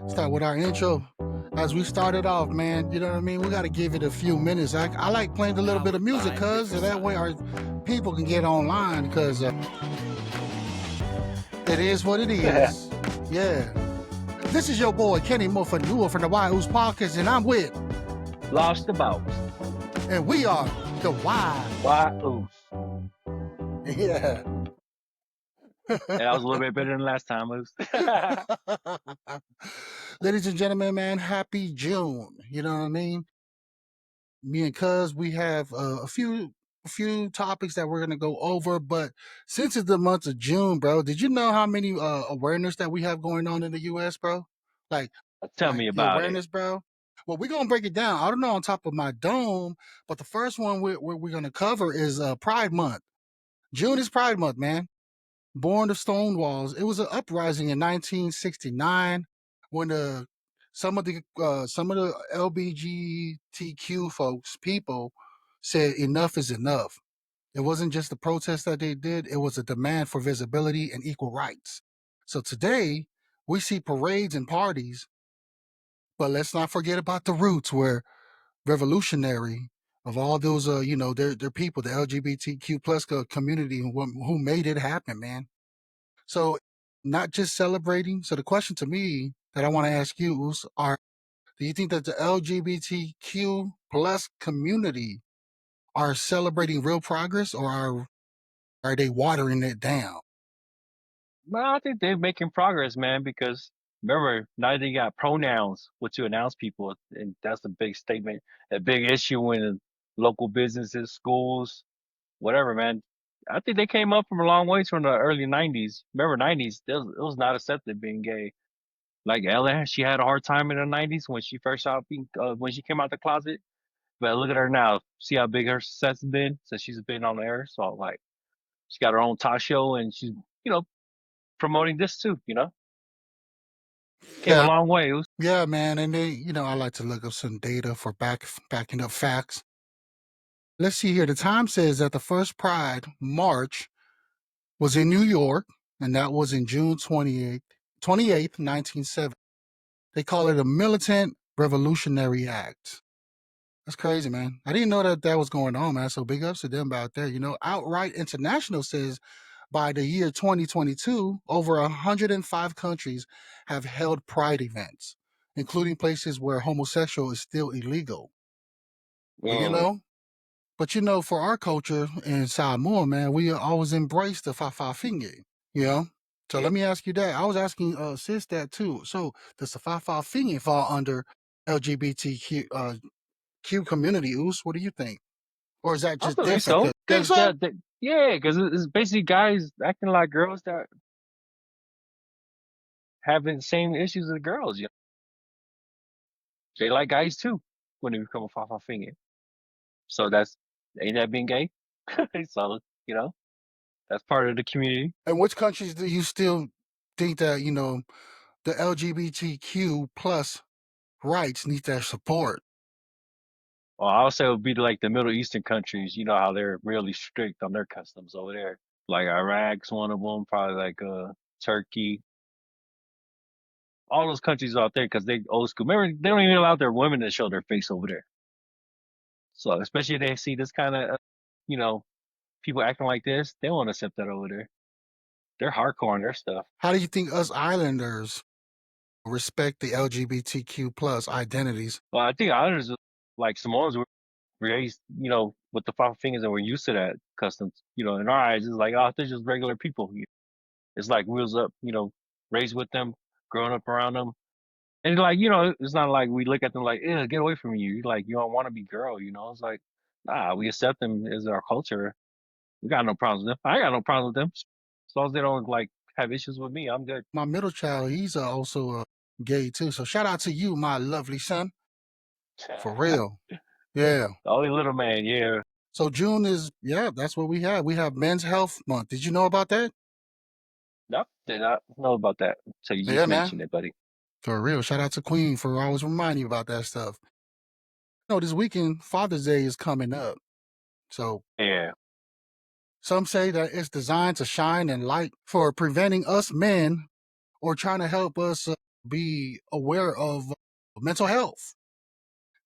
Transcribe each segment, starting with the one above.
Start with our intro. As we started off, man, you know what I mean? We got to give it a few minutes. I like playing a little bit of music, cuz, so that way our people can get online, because it is what it is. Yeah. This is your boy, Kenny Moafanua from the Uce Podcast, and I'm with LasDaBoss. And we are the Uce. Yeah. That was a little bit better than last time, Uce. Ladies and gentlemen, man, happy June. You know what I mean? Me and Cuz, we have a few topics that we're gonna go over, but since it's the month of June, bro, did you know how many awareness that we have going on in the US, bro? Like Tell me the about awareness, bro. Well, we're gonna break it down. I don't know on top of my dome, but the first one we're gonna cover is Pride Month. June is Pride Month, man. Born of Stonewalls. It was an uprising in 1969 when some of the LGBTQ people said enough is enough. It wasn't just a protest that they did, it was a demand for visibility and equal rights. So today, we see parades and parties, but let's not forget about the roots where revolutionary of all those, their people, the LGBTQ plus community who made it happen, man. So not just celebrating. So the question to me that I want to ask you is, do you think that the LGBTQ plus community are celebrating real progress, or are they watering it down? Well, I think they're making progress, man, because remember, now they got pronouns, what you announce people, and that's a big statement, a big issue in local businesses, schools, whatever, man. I think they came up from a long ways from the early 90s. Remember, 90s, it was not accepted being gay. Like Ella, she had a hard time in the 90s when she first when she came out the closet. But look at her now. See how big her success has been since she's been on the air. So like, she got her own talk show and she's, promoting this too. Came a Yeah, long way. yeah, man. And I like to look up some data for backing up facts. Let's see here. The Times says that the first Pride March was in New York, and that was in June 28th, 1970. They call it a Militant Revolutionary Act. That's crazy, man. I didn't know that was going on, man. So big ups to them out there. Outright International says by the year 2022, over 105 countries have held Pride events, including places where homosexual is still illegal. Mm. For our culture in Samoa, man, we always embrace the whawhawhingi, you know? So let me ask you that. I was asking sis that too. So does the whawhawhingi fall under LGBTQ Q community, Uce? What do you think? Or is that I just believe different? so. Think Cause so? because it's basically guys acting like girls that having the same issues as girls. They like guys too when they become a fafa finger. So ain't that being gay? So, that's part of the community. And which countries do you still think that, the LGBTQ plus rights need that support? Well, I would say it would be like the Middle Eastern countries. You know how they're really strict on their customs over there. Like Iraq's one of them, probably like Turkey, all those countries out there because they old school. Remember, they don't even allow their women to show their face over there. So especially if they see this kind of, you know, people acting like this, they won't accept that over there. They're hardcore on their stuff. How do you think us islanders respect the LGBTQ plus identities? Well, I think others like Samoans were raised, with the five fingers and we're used to that customs. In our eyes, it's like, oh, they're just regular people. It's like wheels up, raised with them, growing up around them. And like, it's not like we look at them like, yeah, get away from you. Like, you don't want to be girl, It's like, nah, we accept them as our culture. We got no problems with them. I got no problem with them. As long as they don't like have issues with me, I'm good. My middle child, he's also gay too. So shout out to you, my lovely son. For real. Yeah. The only little man, yeah. So June that's what we have. We have Men's Health Month. Did you know about that? No, did not know about that. So you Yeah, just man. mentioned it, buddy. For real. Shout out to Queen for always reminding you about that stuff. This weekend, Father's Day is coming up. So Yeah. some say that it's designed to shine and light for preventing us men or trying to help us be aware of mental health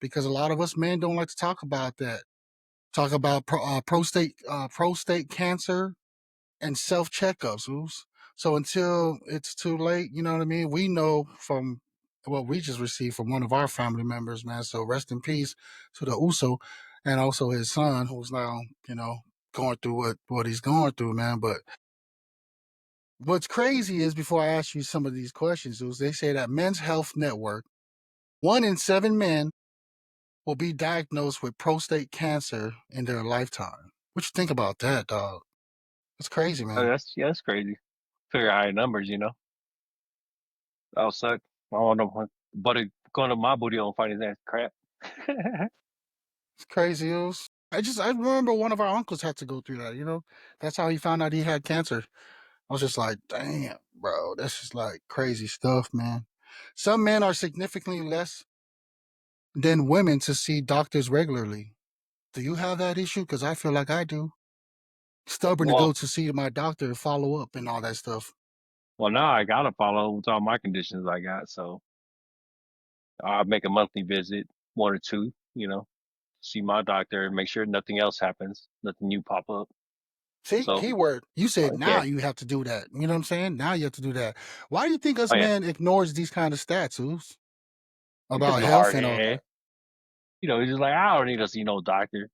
because a lot of us men don't like to talk about that. Talk about prostate cancer and self checkups. So until it's too late, you know what I mean? We know from what we just received from one of our family members, man. So rest in peace to the Uso and also his son, who's now, going through what he's going through, man. But what's crazy is before I ask you some of these questions, they say that Men's Health Network, 1 in 7 men will be diagnosed with prostate cancer in their lifetime. What you think about that, dog? That's crazy, Oh, man. that's crazy. Figure high numbers, you know. That'll suck. I don't know what buddy going to my booty on find his ass crap. It's crazy. I remember one of our uncles had to go through that, you know? That's how he found out he had cancer. I was just like, damn, bro, this is like crazy stuff, man. Some men are significantly less than women to see doctors regularly. Do you have that issue? Because I feel like I do. Stubborn to well, go to see my doctor and follow up and all that stuff. well, now I gotta follow with all my conditions I got, so I make a monthly visit, 1 or 2, you know, see my doctor, make sure nothing else happens, nothing new pop up. See, So keyword. You said now yeah, you have to do that. You know what I'm saying? Now you have to do that. Why do you think us oh yeah, men ignores these kind of stats, because about it's health hard and all head. that? You know, it's just like I don't need to see no doctor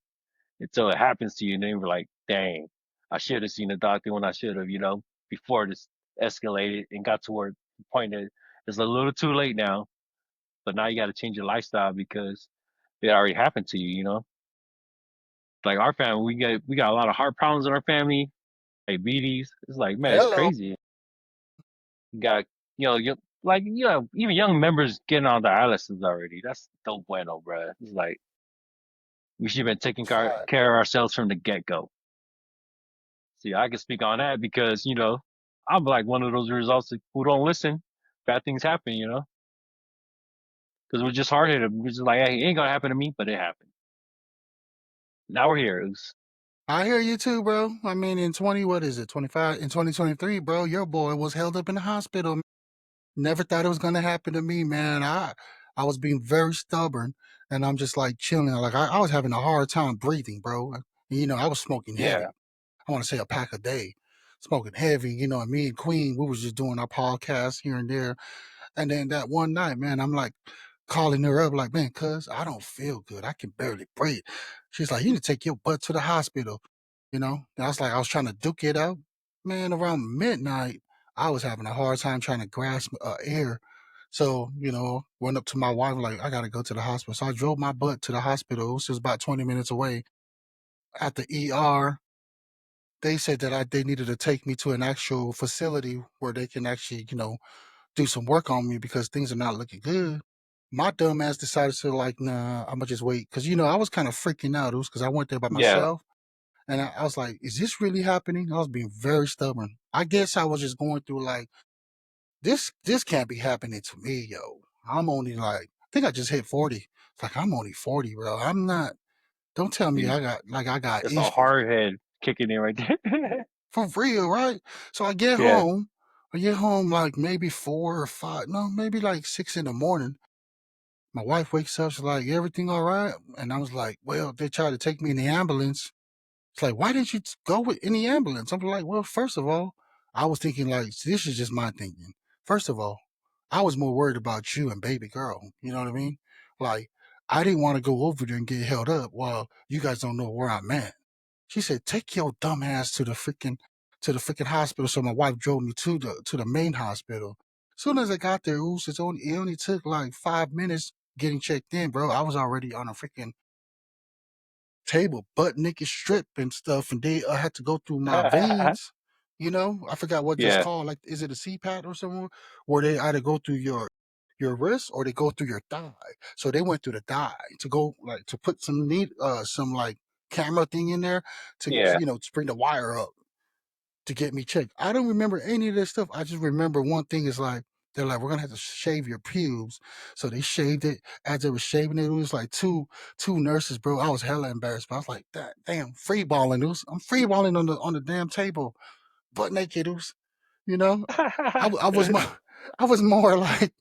until it happens to you, and then you're like, dang, I should have seen a doctor when I should have, you know, before this escalated and got to where the point that it's a little too late now. But now you got to change your lifestyle because it already happened to you, you know. Like our family, we got a lot of heart problems in our family, diabetes. It's like, man, it's Hello. crazy. You got, even young members getting on dialysis already. That's no bueno, bro. It's like we should have been taking Fact. care of ourselves from the get go. See, I can speak on that because, you know, I'm like one of those results who don't listen. Bad things happen, you know, because we're just hard headed. We're just like, hey, it ain't gonna happen to me, but it happened. Now we're here. I hear you too, bro. I mean, in 25, in 2023, bro, your boy was held up in the hospital. Never thought it was gonna happen to me, man. I was being very stubborn, and I'm just like chilling. Like I was having a hard time breathing, bro. And, I was smoking Yeah, heavy. I want to say a pack a day, smoking heavy. And me and Queen, we was just doing our podcast here and there. And then that one night, man, I'm like calling her up, like, man, cuz I don't feel good. I can barely breathe. She's like, you need to take your butt to the hospital. And I was like, I was trying to duke it out. Man, around midnight, I was having a hard time trying to grasp air. So, went up to my wife, like, I got to go to the hospital. So I drove my butt to the hospital. It was just about 20 minutes away. At the ER, they said that they needed to take me to an actual facility where they can actually, do some work on me because things are not looking good. My dumb ass decided to like, nah, I'm gonna just wait because I was kind of freaking out. It was because I went there by yeah. myself, and I was like, is this really happening? I was being very stubborn. I guess I was just going through like this can't be happening to me, yo. I'm only like, I think I just hit 40. It's like I'm only 40, bro. I'm not. Don't tell me See, I got it's a issues hard head kicking in right there. for real, right? So I get Yeah, home. I get home like maybe 4 or 5, no, maybe like 6 in the morning. My wife wakes up, she's like, everything all right? And I was like, well, they tried to take me in the ambulance. It's like, why didn't you go with any ambulance? I'm like, well, first of all, I was thinking like, this is just my thinking. First of all, I was more worried about you and baby girl. You know what I mean? Like, I didn't want to go over there and get held up while you guys don't know where I'm at. She said, take your dumb ass to the freaking hospital. So my wife drove me to the main hospital. As soon as I got there, it only took like 5 minutes getting checked in, bro. I was already on a freaking table, butt naked strip and stuff, and they had to go through my veins. I forgot what that's yeah, called. Like, is it a CPAP or something? Where they either go through your wrist or they go through your thigh. So they went through the thigh to go like to put some like camera thing in there to yeah. to bring the wire up to get me checked. I don't remember any of this stuff. I just remember one thing is like they're like, we're gonna have to shave your pubes. So they shaved it. As they were shaving it, it was like two nurses, bro. I was hella embarrassed, but I was like, that damn free balling. I'm free balling on the damn table, butt naked. You know, I was I was more like,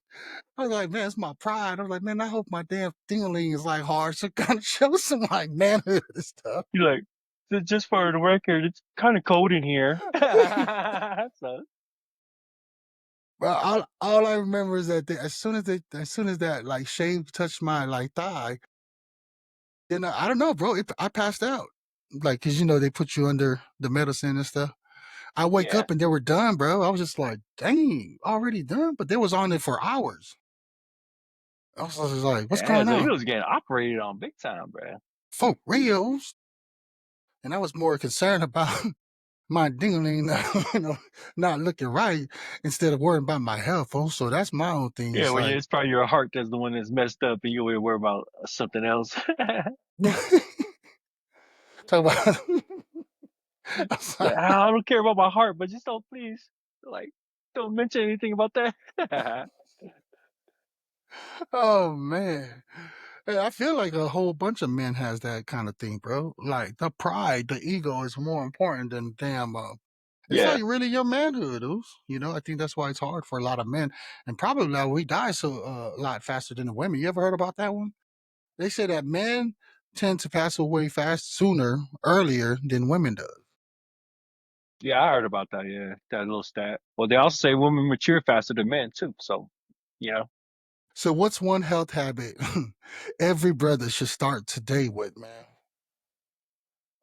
I was like, man, it's my pride. I was like, man, I hope my damn dingling is like hard to kind of show some like manhood and stuff. You're like, just for the record, it's kind of cold in here. So But all I remember is that as soon as that like shave touched my like thigh, then I don't know, bro. I passed out, like, cause you know they put you under the medicine and stuff. I wake yeah, up and they were done, bro. I was just like, dang, already done. But they was on it for hours. I was just like, what's yeah. going So he on? was getting operated on big time, bro. For reals. And I was more concerned about my dingling, you know, not looking right instead of worrying about my health. Oh, so that's my own thing. Yeah, It's well, yeah, like, it's probably your heart that's the one that's messed up, and you always worry about something else. talk about. I was Like, like, I don't care about my heart, but just don't please, like, don't mention anything about that. oh man. Hey, I feel like a whole bunch of men has that kind of thing, bro. Like the pride, the ego is more important than damn. It's Yeah, like really your manhood, you know. I think that's why it's hard for a lot of men, and probably now we die so a lot faster than the women. You ever heard about that one? They say that men tend to pass away earlier than women do. yeah, I heard about that. Yeah, that little stat. Well, they also say women mature faster than men too. So, you know, So, what's one health habit every brother should start today with, man?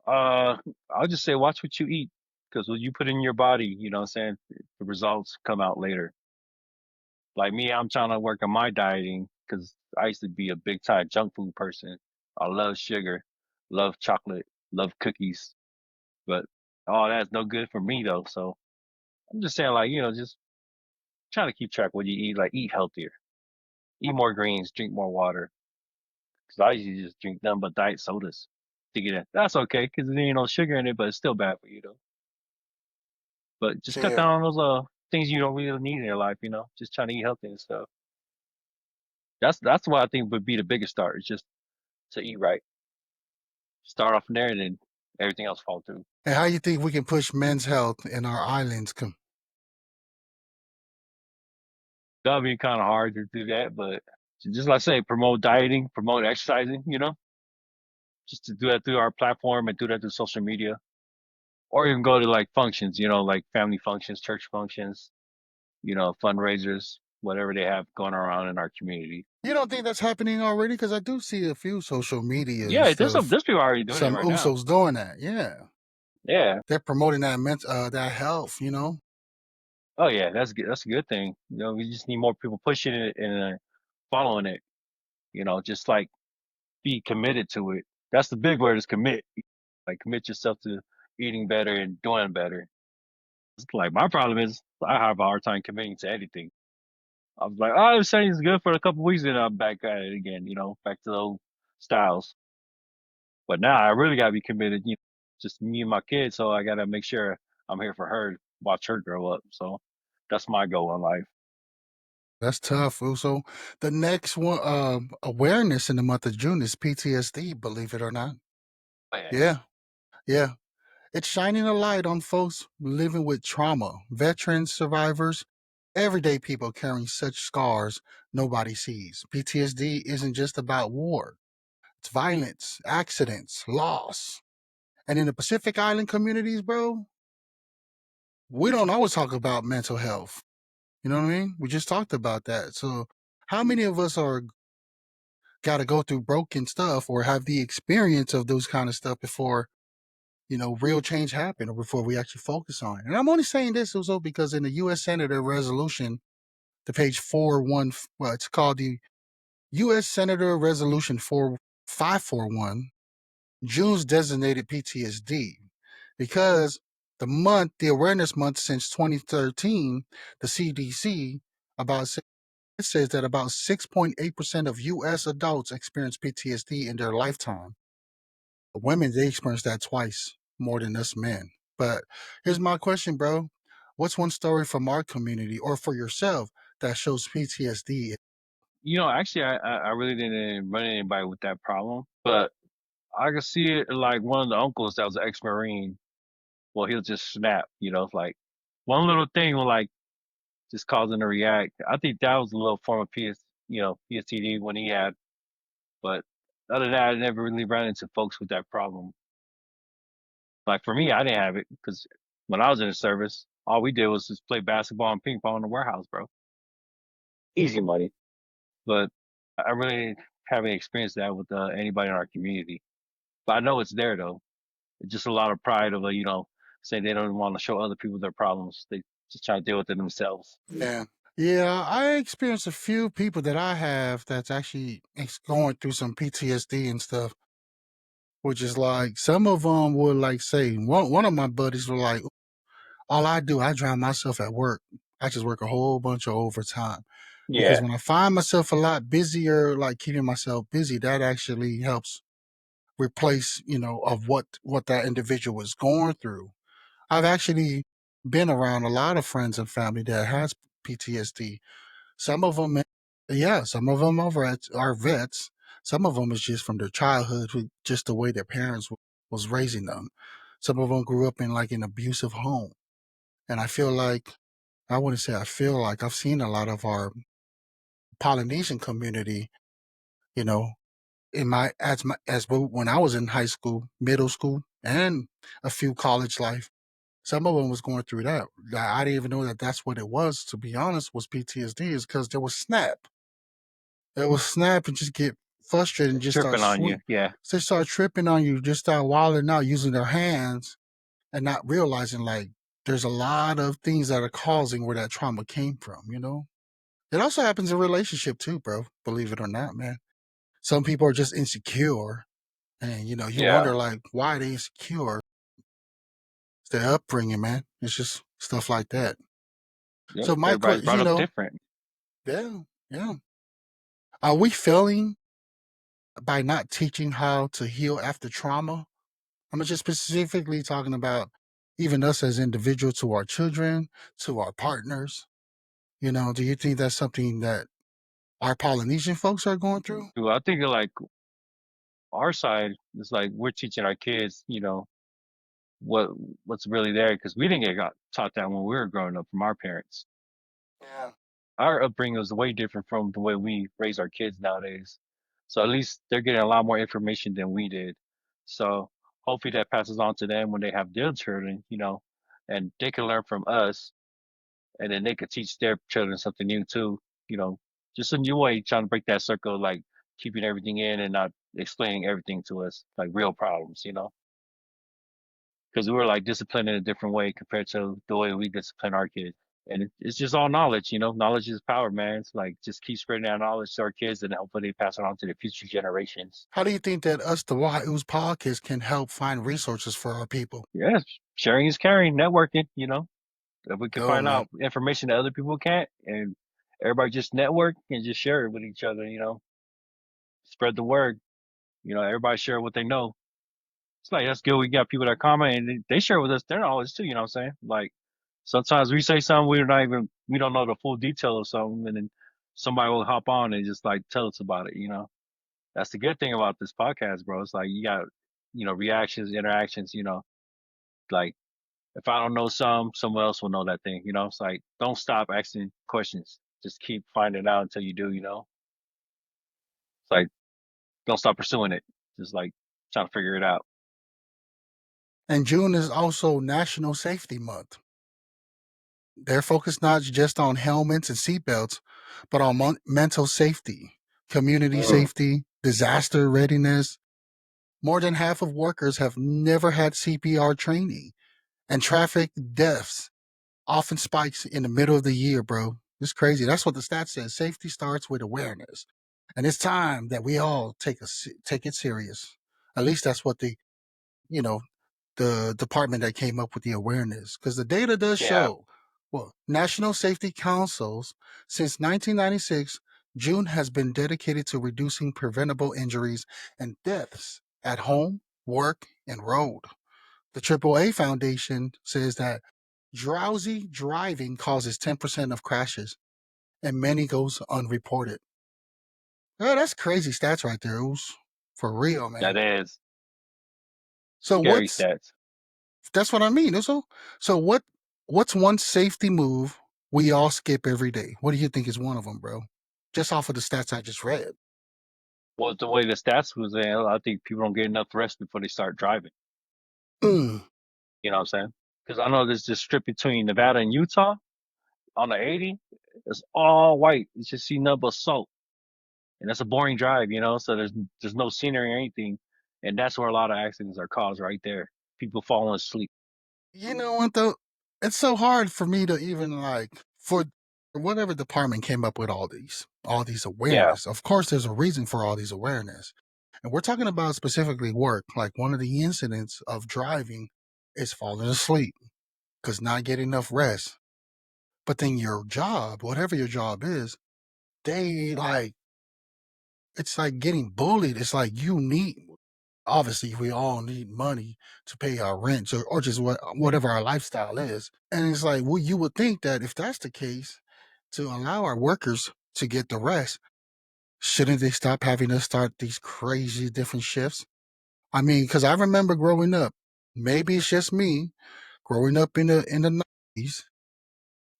uh, I'll just say watch what you eat, because what you put in your body, you know what I'm saying, the results come out later. Like me, I'm trying to work on my dieting because I used to be a big time junk food person. I love sugar, love chocolate, love cookies, but all that's no good for me though. So I'm just saying, like, just trying to keep track what you eat, like eat healthier, eat more greens, drink more water. Because I usually just drink nothing but diet sodas to get in. That's okay because there ain't no sugar in it, but it's still bad for you though. But just cut Yeah. down on those things you don't really need in your life. Just trying to eat healthy and stuff. That's what I think would be the biggest start. Is just to eat right. Start off from there, and then everything else fall through. And how you think we can push men's health in our islands? That'll be kind of hard to do that, but just like I say, promote dieting, promote exercising. Just to do that through our platform and do that through social media, or even go to like functions. Like family functions, church functions, fundraisers, whatever they have going around in our community. You don't think that's happening already? Because I do see a few social media and Yeah, there's some stuff. there's people already doing it Some right now. Usos doing that. Yeah, Yeah. they're promoting that health. Oh yeah, that's good. That's a good thing. We just need more people pushing it and following it. Just like be committed to it. That's the big word is commit. Like commit yourself to eating better and doing better. It's like my problem is I have a hard time committing to anything. I was like, oh, this saying is good for a couple weeks, and I'm back at it again. Back to the old styles. But now I really gotta be committed. Just me and my kids, so I gotta make sure I'm here for her, watch her grow up. So that's my goal in life. That's tough. So the next one, awareness in the month of June is PTSD. Believe it or not. Yeah. Yeah, yeah. It's shining a light on folks living with trauma, veterans, survivors, everyday people carrying such scars nobody sees. PTSD isn't just about war. It's violence, accidents, loss. And in the Pacific Island communities, bro, we don't always talk about mental health. You know what I mean? We just talked about that. So how many of us are got to go through broken stuff or have the experience of those kind of stuff before, real change happen or before we actually focus on it? And I'm only saying this also because in the U.S. Senator resolution, the page 41, well, it's called the U.S. Senator Resolution 4541, June's designated PTSD because the awareness month since 2013, the CDC about it says that about 6.8% of U.S. adults experience PTSD in their lifetime. Women, they experience that twice more than us men. But here's my question, bro. What's one story from our community or for yourself that shows PTSD? Actually, I really didn't run into anybody with that problem, but I could see it like one of the uncles that was an ex-Marine. Well, he'll just snap. It's like one little thing will like just causing a react. I think that was a little form of PTSD when he had. But other than that, I never really ran into folks with that problem. Like for me, I didn't have it because when I was in the service, all we did was just play basketball and ping pong in the warehouse, bro. Easy money. But I really haven't experienced that with anybody in our community. But I know it's there though. It's just a lot of pride of saying they don't want to show other people their problems. They just try to deal with it themselves. Yeah. Yeah, I experienced a few people that I have that's actually going through some PTSD and stuff, which is like some of them would like say one of my buddies were like, all I do, I drown myself at work. I just work a whole bunch of overtime because Yeah, when I find myself a lot busier, like keeping myself busy, that actually helps replace, of what that individual was going through. I've actually been around a lot of friends and family that has PTSD. Some of them, yeah, some of them are vets. Some of them is just from their childhood, just the way their parents was raising them. Some of them grew up in like an abusive home, and I wouldn't say I feel like I've seen a lot of our Polynesian community, you know, when I was in high school, middle school, and a few college life. Some of them was going through that. I didn't even know that that's what it was. To be honest, was PTSD is because there was snap. It was snap and just get frustrated and just start tripping on you. swing. Yeah, They start tripping on you, just start wilding out using their hands and not realizing like there's a lot of things that are causing where that trauma came from. It also happens in relationship too, bro. Believe it or not, man. Some people are just insecure and you yeah, wonder like why are they insecure? It's their upbringing, man. It's just stuff like that. yep. So my Everybody's question, brought up different. yeah, yeah. Are we failing by not teaching how to heal after trauma? I'm just specifically talking about even us as individuals to our children, to our partners. Do you think that's something that our Polynesian folks are going through? Well, I think like our side is like we're teaching our kids, what what's really there because we didn't get got taught that when we were growing up from our parents. Yeah. Our upbringing was way different from the way we raise our kids nowadays. So at least they're getting a lot more information than we did. So hopefully that passes on to them when they have their children, and they can learn from us and then they could teach their children something new too, you know, just a new way trying to break that circle, like keeping everything in and not explaining everything to us, like real problems. Because we were like disciplined in a different way compared to the way we discipline our kids. And it's just all knowledge. Knowledge is power, man. It's like just keep spreading that knowledge to our kids and hopefully they pass it on to the future generations. How do you think that us, the Wahoo's podcast, can help find resources for our people? Yes, sharing is caring, networking. If we can Oh, find man. out information that other people can't and everybody just network and just share it with each other, spread the word. Everybody share what they know. It's like that's good. We got people that comment and they share with us their knowledge too. You know what I'm saying? Like sometimes we say something we don't know the full detail of something, and then somebody will hop on and just like tell us about it. That's the good thing about this podcast, bro. It's like you got reactions, interactions. Like if I don't know someone else will know that thing. It's like don't stop asking questions. Just keep finding out until you do. It's like don't stop pursuing it. Just like trying to figure it out. And June is also National Safety Month. They're focused not just on helmets and seatbelts, but on mental safety, community safety, disaster readiness. More than half of workers have never had CPR training, and traffic deaths often spikes in the middle of the year, bro. It's crazy. That's what the stat says. Safety starts with awareness, and it's time that we all take it serious. At least that's what you know, the department that came up with the awareness, because the data does Yeah. show, well, National Safety Councils, since 1996, June has been dedicated to reducing preventable injuries and deaths at home, work, and road. The AAA Foundation says that drowsy driving causes 10% of crashes and many goes unreported. Oh, that's crazy stats right there, Oos. For real, That man. is So scary what's stats. that's what I mean. So what's one safety move we all skip every day. What do you think is one of them, bro? Just off of the stats I just read. Well, the way the stats was in, I think people don't get enough rest before they start driving. Mm. You know what I'm saying? Because I know there's this strip between Nevada and Utah on the 80. It's all white. It's just see nothing but salt, and that's a boring drive, you know. So there's no scenery or anything, and that's where a lot of accidents are caused right there. People falling asleep. You know what though? It's so hard for me to even like for whatever department came up with all these Yeah, awareness. Of course, there's a reason for all these awareness, and we're talking about specifically work. Like one of the incidents of driving is falling asleep because not getting enough rest. But then your job, whatever your job is, they like it's like getting bullied. It's like you need obviously we all need money to pay our rent or just whatever our lifestyle is. And it's like, well, you would think that if that's the case, to allow our workers to get the rest, shouldn't they stop having us start these crazy different shifts? I mean, because I remember growing up, maybe it's just me, growing up in the 90s,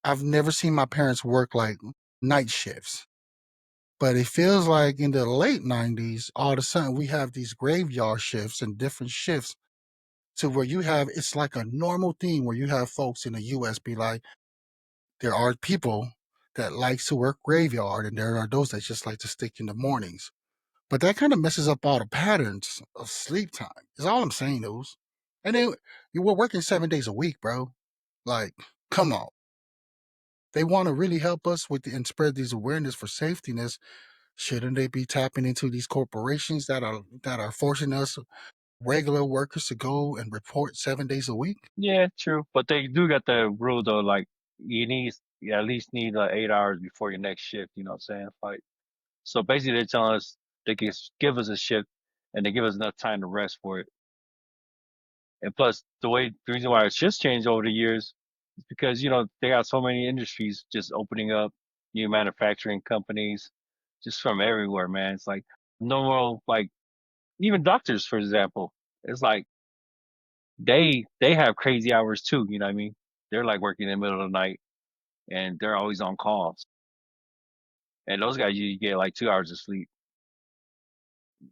I've never seen my parents work like night shifts. But it feels like in the late 90s, all of a sudden we have these graveyard shifts and different shifts to where you have it's like a normal thing where you have folks in the US be like, there are people that likes to work graveyard and there are those that just like to stick in the mornings. But that kind of messes up all the patterns of sleep time. Is all I'm saying, those. And then you were working 7 days a week, bro. Like, come on. They want to really help us with and spread these awareness for safetyness. Shouldn't they be tapping into these corporations that are forcing us regular workers to go and report 7 days a week? yeah, true. But they do got the rule though, like you at least need 8 hours before your next shift. You know what I'm saying? Like, so basically, they're telling us they can give us a shift, and they give us enough time to rest for it. And plus, the reason why it's just changed over the years is because they got so many industries just opening up, new manufacturing companies, just from everywhere, man. It's like normal, like even doctors, for example. It's like they have crazy hours too. You know what I mean? They're like working in the middle of the night, and they're always on calls. And those guys usually get like 2 hours of sleep.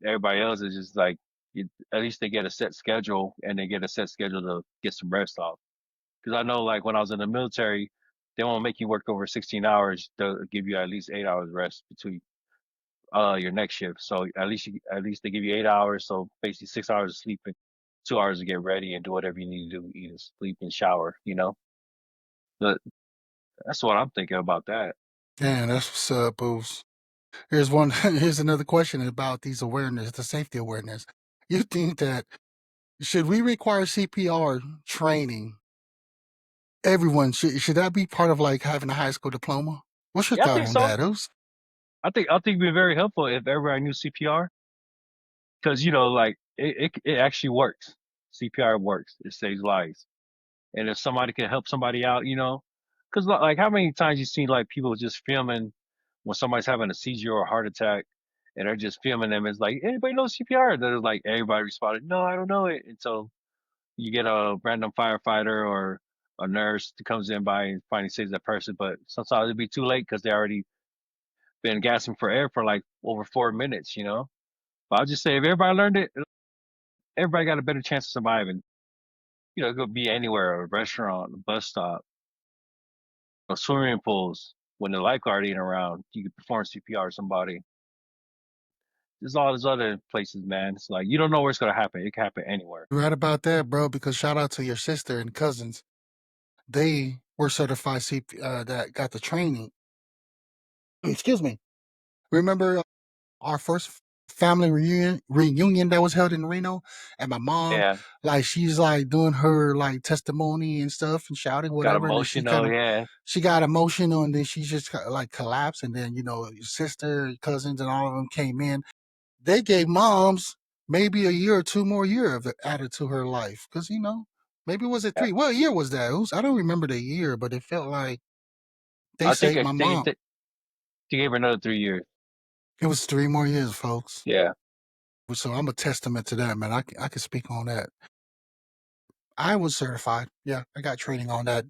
Everybody else is just like, at least they get a set schedule, and they get a set schedule to get some rest off. Because I know, like when I was in the military, they won't make you work over 16 hours. They'll give you at least 8 hours rest between your next shift. So at least they give you 8 hours. So basically 6 hours of sleep and 2 hours to get ready and do whatever you need to do, eat and sleep and shower. But that's what I'm thinking about that. Yeah, that's what's up, Boost. Here's one. Here's another question about these awareness, the safety awareness. You think that should we require CPR training? Everyone should that be part of like having a high school diploma? What's your Yeah, I thought think on so. that? Boost? I think it'd be very helpful if everybody knew CPR, because like it actually works. CPR works. It saves lives. And if somebody can help somebody out, because like how many times you seen like people just filming when somebody's having a seizure or a heart attack, and they're just filming them. It's like, anybody knows CPR? Then it's like everybody responded, no, I don't know it. And so you get a random firefighter or a nurse that comes in by and finally saves that person, but sometimes it'd be too late because they already been gasping for air for like over 4 minutes. But I'll just say if everybody learned it, everybody got a better chance of surviving. It could be anywhere, a restaurant, a bus stop, swimming pools. When the lifeguard ain't around, you can perform CPR to somebody. There's all these other places, man. It's like you don't know where it's gonna happen. It can happen anywhere. You're right about that, bro. Because shout out to your sister and cousins. They were certified that got the training. Excuse me. Remember our first family reunion that was held in Reno, and my mom, Yeah, like she's like doing her like testimony and stuff and shouting got whatever, and then emotional. Yeah, she got emotional, and then she just like collapsed, and then your sister, cousins, and all of them came in. They gave moms maybe a year or 2 more year of it added to her life because maybe was it yeah. 3? What year was that? I don't remember the year, but it felt like they I think saved I my think mom. they gave her another 3 years. It was 3 more years, folks. Yeah, So I'm a testament to that, man. I can speak on that. I was certified. Yeah, I got training on that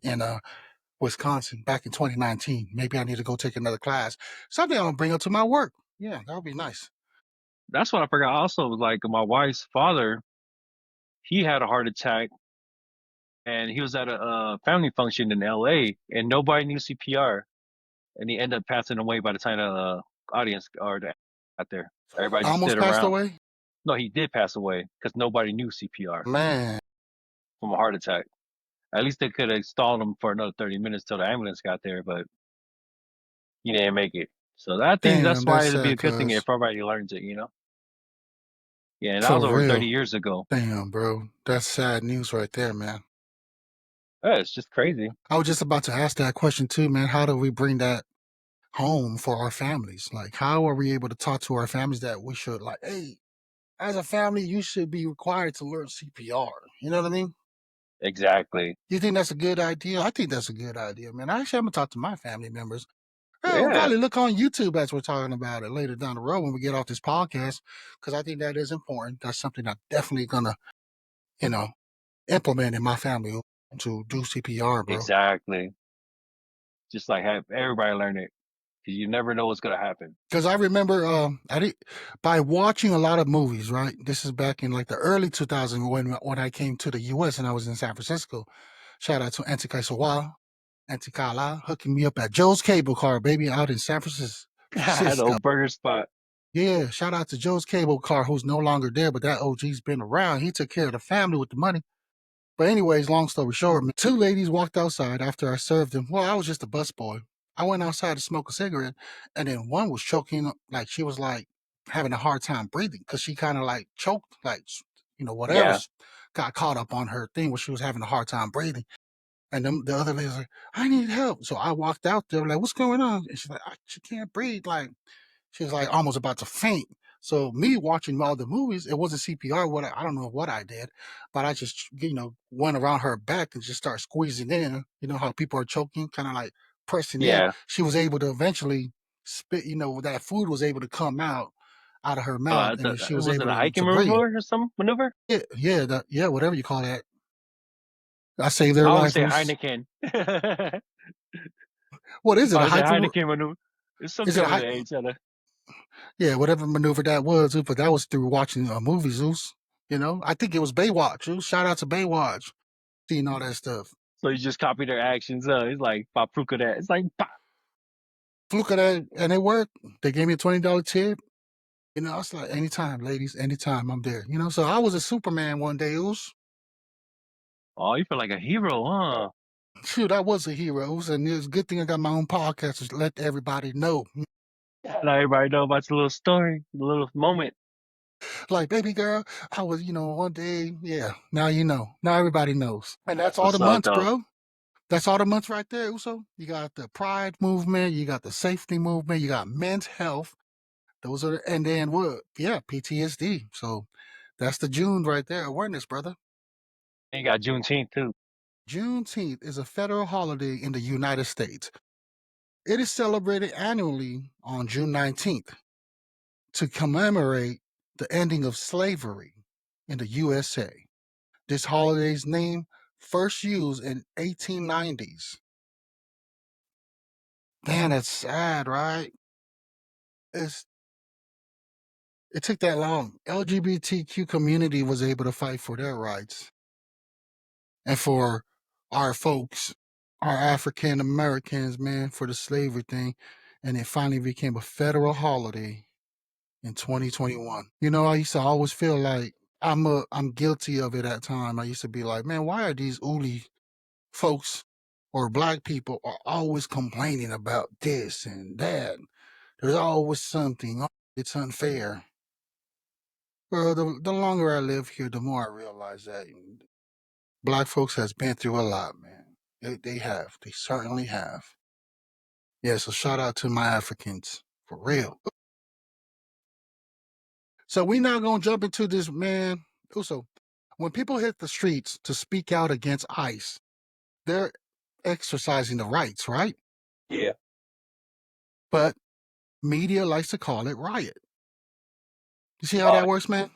Wisconsin back in 2019. Maybe I need to go take another class. Something I'm gonna bring up to my work. Yeah, that would be nice. That's what I forgot. Also, like my wife's father, he had a heart attack, and he was at a family function in L.A. and nobody knew CPR, and he ended up passing away by the time the audience or the out there. Everybody just Almost stood passed around. away. No, he did pass away because nobody knew CPR Man, from a heart attack. At least they could have stalled him for another 30 minutes till the ambulance got there, but he didn't make it. So I think damn, that's why that's it'd be sad. a good thing if Cause everybody learns it, Yeah, and that for was over 30 real, years ago. damn, bro, that's sad news right there, man. Yeah, it's just crazy. I was just about to ask that question too, man. How do we bring that home for our families? Like, how are we able to talk to our families that we should, like, hey, as a family, you should be required to learn CPR. You know what I mean? Exactly. You think that's a good idea? I think that's a good idea, man. Actually, I'm gonna talk to my family members. We'll Yeah, probably look on YouTube as we're talking about it later down the road when we get off this podcast, because I think that is important. That's something I'm definitely gonna, you know, implement in my family to do CPR, bro. exactly. Just like have everybody learn it because you never know what's gonna happen. Because I remember, I did by watching a lot of movies. Right, this is back in like the early 2000s when I came to the U.S. and I was in San Francisco. Shout out to Antikala hooking me up at Joe's Cable Car, baby, out in San The Francisco. old burger spot. Yeah, shout out to Joe's Cable Car, who's no longer there, but that OG's been around. He took care of the family with the money. But anyways, long story short, two ladies walked outside after I served them. Well, I was just a busboy. I went outside to smoke a cigarette, and then one was choking, like she was like having a hard time breathing because she kind of like choked, like whatever Yeah. got caught up on her thing where she was having a hard time breathing. And then the other lady's like, I need help. So I walked out there, like, what's going on? And she's like, she can't breathe. Like, she was like almost about to faint. So me watching all the movies, it wasn't CPR. I don't know what I did, but I just went around her back and just start squeezing in. You know how people are choking, kind of like pressing in. Yeah. She was able to eventually spit. That food was able to come out of her mouth, and then she was Was it able a hiking to breathe. maneuver or some maneuver? Yeah, yeah, whatever you call that. I saved their I always life. say Heineken. What is it? I A would say hyper? Heineken maneuver. It's Is something it a with hy- the H. Yeah, whatever maneuver that was, but that was through watching a movie, Zeus. I think it was Baywatch. Zeus. Shout out to Baywatch. Seeing all that stuff. So you just copy their actions. It's like paprika that. It's like bah. Look at that, and it worked. They gave me a $20 tip. I was like, anytime, ladies, anytime, I'm there. So I was a Superman one day, Zeus. Oh, you feel like a hero, huh? Shoot, I was a hero, and it's a good thing I got my own podcast to let everybody know. Let everybody know about your little story, the little moment. Like, baby girl, I was, one day, yeah. Now you know. Now everybody knows, and that's That's all the what's up, months, though. bro. That's all the months right there, Uso. You got the pride movement, you got the safety movement, you got men's health. Those are, and then what? Yeah, PTSD. So that's the June right there, awareness, brother. And you got Juneteenth too. Juneteenth is a federal holiday in the United States. It is celebrated annually on June 19th to commemorate the ending of slavery in the USA. This holiday's name first used in 1890s. Man, that's sad, right? It's It took that long. LGBTQ community was able to fight for their rights and for our folks, our African Americans, man, for the slavery thing. And it finally became a federal holiday in 2021. I used to always feel like I'm guilty of it at time. I used to be like, man, why are these uli folks or black people are always complaining about this and that? There's always something. Oh, it's unfair. Well, the longer I live here, the more I realize that black folks has been through a lot, man. They have. They certainly have. Yeah, so shout out to my Africans. For real. So we now gonna jump into this, man. Also, when people hit the streets to speak out against ICE, they're exercising the rights, right? Yeah. But media likes to call it riot. You see how Oh, that works, man?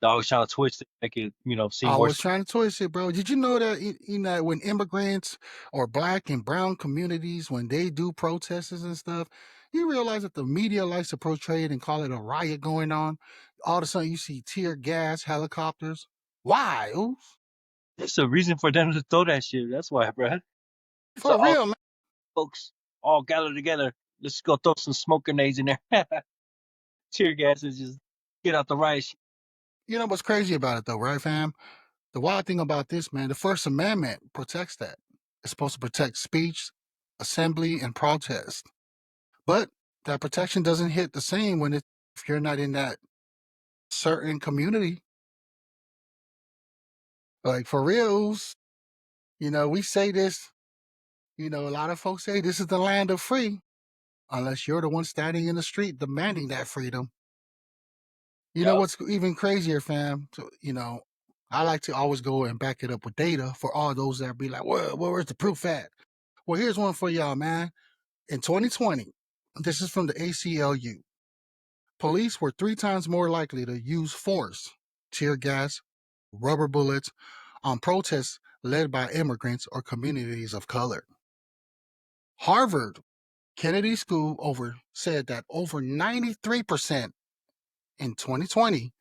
They always trying to twist it, make it, seem I was worse. trying to twist it, bro. Did you know that when immigrants or black and brown communities, when they do protests and stuff, you realize that the media likes to portray it and call it a riot going on. All of a sudden, you see tear gas, helicopters. Why? Oof. There's a reason for them to throw that shit. That's why, bro. So For all real, man. folks all gather together. Let's go throw some smoke grenades in there. Tear gas and just get out the riot shit. You know what's crazy about it, though, right, fam? The wild thing about this, man, the First Amendment protects that. It's supposed to protect speech, assembly, and protest. But that protection doesn't hit the same if you're not in that certain community. Like for reals, we say this, a lot of folks say this is the land of free, unless you're the one standing in the street demanding that freedom. You know Yep. what's even crazier, fam? So, I like to always go and back it up with data for all those that be like, well, where's the proof at? Well, here's one for y'all, man. In 2020, this is from the ACLU. Police were 3 times more likely to use force, tear gas, rubber bullets, on protests led by immigrants or communities of color. Harvard Kennedy School said that over 93% in 2020,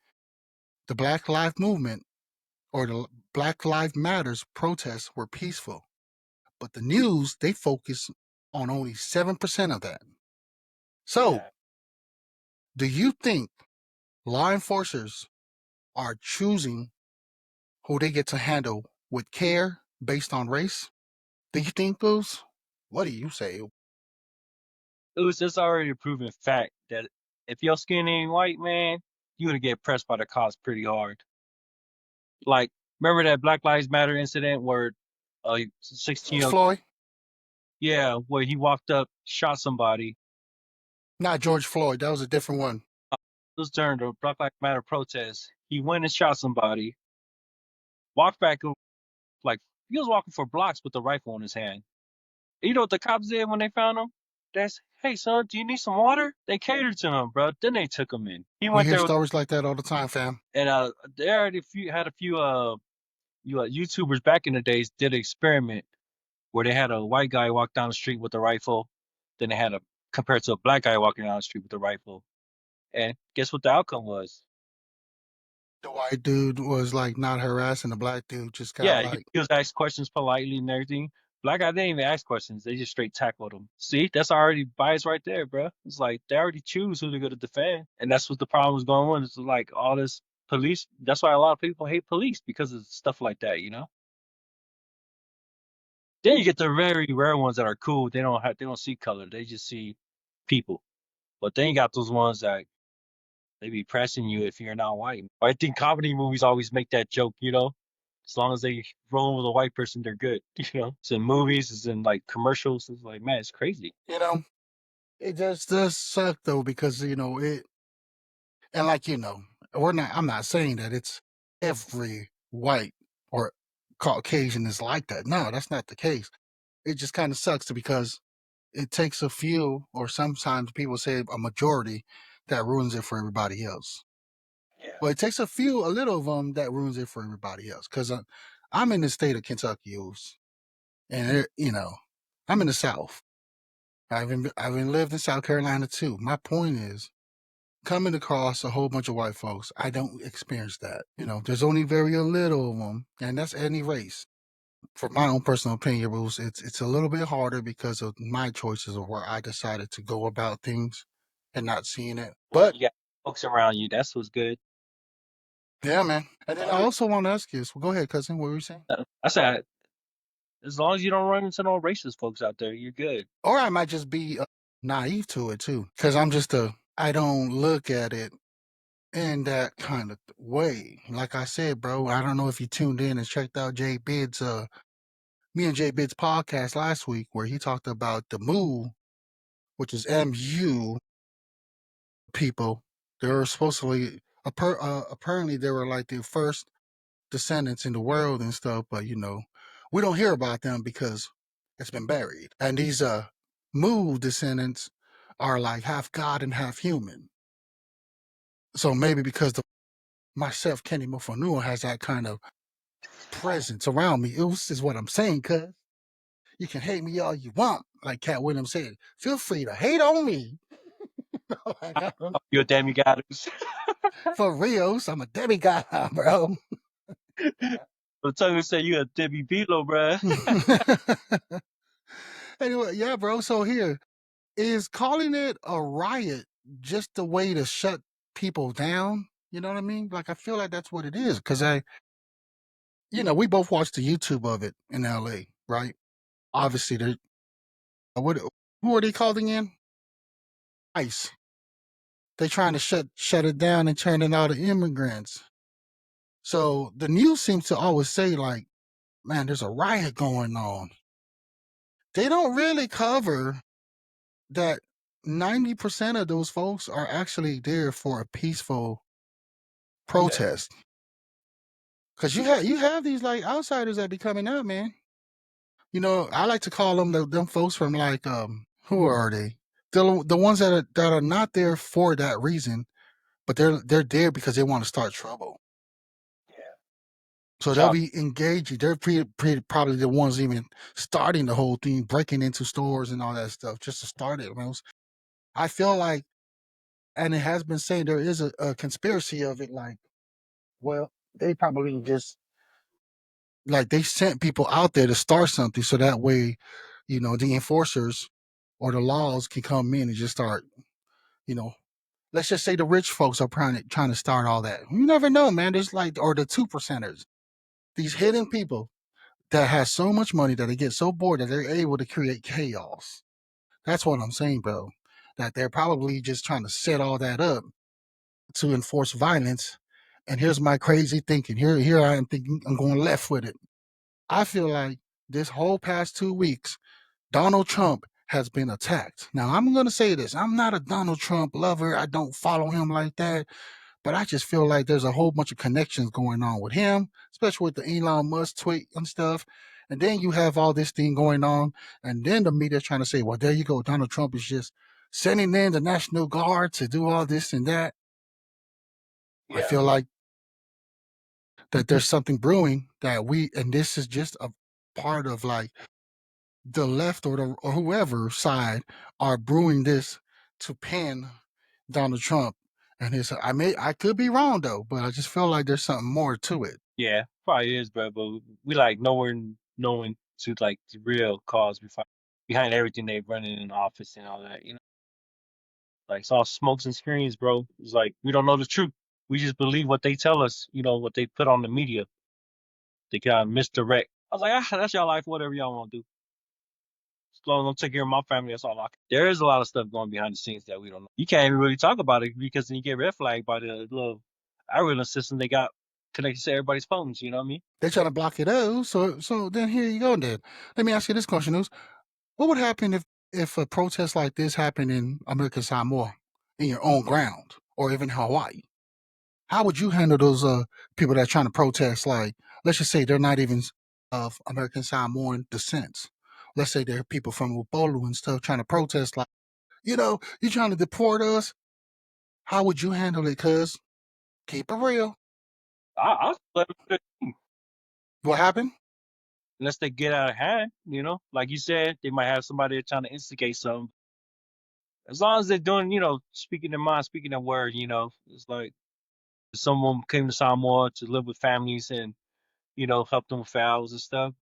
the Black Lives Movement or the Black Lives Matters protests were peaceful. But the news, they focus on only 7% of that. So, Yeah. do you think law enforcers are choosing who they get to handle with care based on race? Do you think those? What do you say? It was just already a proven fact that if your skin ain't white, man, you're gonna get pressed by the cops pretty hard. Like, remember that Black Lives Matter incident where 16 George year old, Floyd? yeah, where he walked up, shot somebody. Not George Floyd. That was a different one. It was during the Black Lives Matter protest. He went and shot somebody, walked back, like, he was walking for blocks with a rifle in his hand. You know what the cops did when they found him? That's, hey, son, do you need some water? They catered to him, bro. Then they took him in. He We went hear there with, stories like that all the time, fam. and they already had a few YouTubers back in the days did an experiment where they had a white guy walk down the street with a rifle, then they had a compared to a black guy walking down the street with a rifle, and guess what the outcome was? The white dude was like not harassing the black dude, just kind of Yeah, like, he was asked questions politely and everything. Black guy didn't even ask questions; they just straight tackled him. See, that's already bias right there, bro. It's like they already choose who they're gonna defend, and that's what the problem is going on. It's like all this police. That's why a lot of people hate police because of stuff like that, you know. Then you get the very rare ones that are cool. They don't see color. They just see people. But then you got those ones that they be pressing you if you're not white. I think comedy movies always make that joke, you know. As long as they roll with a white person, they're good. You know, it's in movies, it's in like commercials. It's like, man, it's crazy. you know, it just does suck though because and like I'm not saying that it's every white or Caucasian is like that. No, that's not the case. It just kind of sucks because it takes a few, or sometimes people say a majority, that ruins it for everybody else. Yeah. Well, it takes a little of them that ruins it for everybody else. Because I'm in the state of Kentucky, and I'm in the South. I've lived in South Carolina too. My point is, coming across a whole bunch of white folks, I don't experience that. There's only very little of them, and that's any race. For my own personal opinion, Bruce, it's a little bit harder because of my choices of where I decided to go about things and not seeing it. Well, But you got folks around you. That's what's good. yeah, man. And then I also want to ask you, so go ahead, cousin. What were you saying? I said, as long as you don't run into no racist folks out there, you're good. Or I might just be naive to it too, because I don't look at it in that kind of way. Like I said, bro, I don't know if you tuned in and checked out me and Jay Bid's podcast last week where he talked about the MU, which is MU people. They were supposedly, apparently, they were like the first descendants in the world and stuff, but we don't hear about them because it's been buried. And these Mu descendants are like half God and half human. So maybe because myself, Kenny Moafanua, has that kind of presence around me. This is what I'm saying, cuz. You can hate me all you want, like Cat Williams said. Feel free to hate on me. Like, You're a demigod. for reals, I'm a demigod, bro. I'm telling you, say you a Debbie Below, bruh. Anyway, yeah, bro. So here is calling it a riot just a way to shut people down. You know what I mean? Like I feel like that's what it is because we both watched the YouTube of it in LA, right? Obviously, they what who are they called again? ICE. They trying to shut it down and turn it out of immigrants. So the news seems to always say like, man, there's a riot going on. They don't really cover that 90% of those folks are actually there for a peaceful protest. Cause you have these like outsiders that be coming out, man. I like to call them them folks from like who are they? The ones that are not there for that reason, but they're there because they want to start trouble. So they'll Chop. be engaging. They're probably the ones even starting the whole thing, breaking into stores and all that stuff just to start it. Man. I feel like, and it has been saying there is a conspiracy of it. Like, well, they probably just like they sent people out there to start something so that way, the enforcers or the laws can come in and just start, you know, let's just say the rich folks are trying to start all that. You never know, man. There's like, or the 2%ers, these hidden people that has so much money that they get so bored that they're able to create chaos. That's what I'm saying, bro. That they're probably just trying to set all that up to enforce violence. And here's my crazy thinking. Here I am thinking I'm going left with it. I feel like this whole past 2 weeks, Donald Trump has been attacked. Now, I'm going to say this. I'm not a Donald Trump lover. I don't follow him like that. But I just feel like there's a whole bunch of connections going on with him, especially with the Elon Musk tweet and stuff. And then you have all this thing going on. And then the media's trying to say, well, there you go. Donald Trump is just sending in the National Guard to do all this and that. I Yeah. feel like that there's something brewing and this is just a part of like the left or whoever side are brewing this to pin Donald Trump and his. I could be wrong though, but I just feel like there's something more to it. Yeah, probably is, bro. But we like nowhere knowing to like the real cause behind everything they running in office and all that. Like it's all smokes and screens, bro. It's like we don't know the truth. We just believe what they tell us. What they put on the media. They kind of misdirect. I was like, that's y'all life. Whatever y'all want to do. As long as I'm taking care of my family, that's all I can. There is a lot of stuff going behind the scenes that we don't know. You can't even really talk about it because then you get red flagged by the little algorithm system they got connected to everybody's phones. You know what I mean? They're trying to block it out. So then here you go. Then let me ask you this question: Is what would happen if a protest like this happened in American Samoa, in your own ground, or even Hawaii? How would you handle those people that are trying to protest? Like, let's just say they're not even of American Samoan descent. Let's say they're people from Upolu and stuff trying to protest. Like, you're trying to deport us. How would you handle it? Cuz keep it real. I'll let them do their thing. What happened? Unless they get out of hand. Like you said, they might have somebody trying to instigate something. As long as they're doing, speaking their mind, speaking their word, it's like if someone came to Samoa to live with families and help them with fouls and stuff.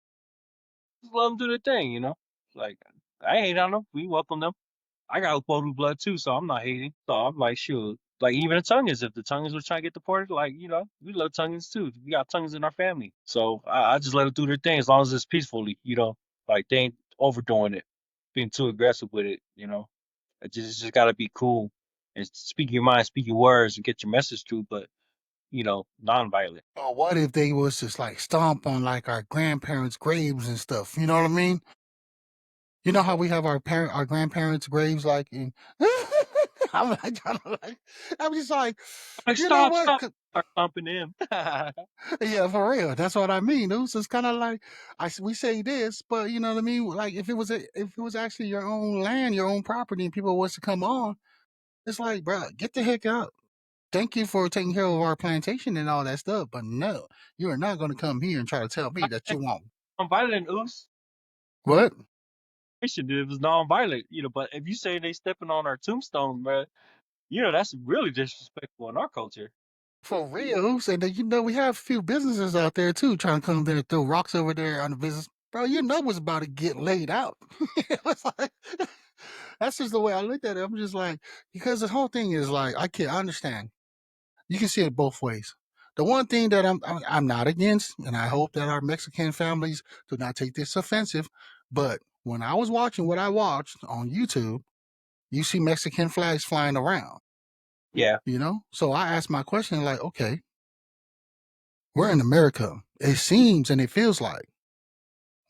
Just let them do their thing. Like I hate on them. We welcome them. I got Upolu blood too, so I'm not hating. So I'm like, sure. Like even the Tongans, if the Tongans were trying to get deported, like we love Tongans too. We got Tongans in our family, so I just let them do their thing as long as it's peacefully. Like they ain't overdoing it, being too aggressive with it. It's just got to be cool and speak your mind, speak your words, and get your message through. But non-violent. Or what if they was just like stomp on like our grandparents' graves and stuff? You know what I mean? You know how we have our grandparents' graves like in I'm like trying to like I'm just like, Like you know stop, what? stop, start thumping him. Yeah, for real. That's what I mean. It was just kind of like we say this, but you know what I mean. Like if it was actually your own land, your own property, and people was to come on, it's like, bro, get the heck out. thank you for taking care of our plantation and all that stuff, but no, you are not going to come here and try to tell me that you won't. Nonviolent, Uce. What? It was non-violent, but if you say they stepping on our tombstones, bro, that's really disrespectful in our culture. For real. And then, we have a few businesses out there too trying to come there and throw rocks over there on the business. Bro, what's about to get laid out. It's like, that's just the way I looked at it. I'm just like, because the whole thing is like, I understand. You can see it both ways. The one thing that I'm not against, and I hope that our Mexican families do not take this offensive, but when I was watching what I watched on YouTube, you see Mexican flags flying around, Yeah. So I asked my question like, okay, we're in America. It seems and it feels like.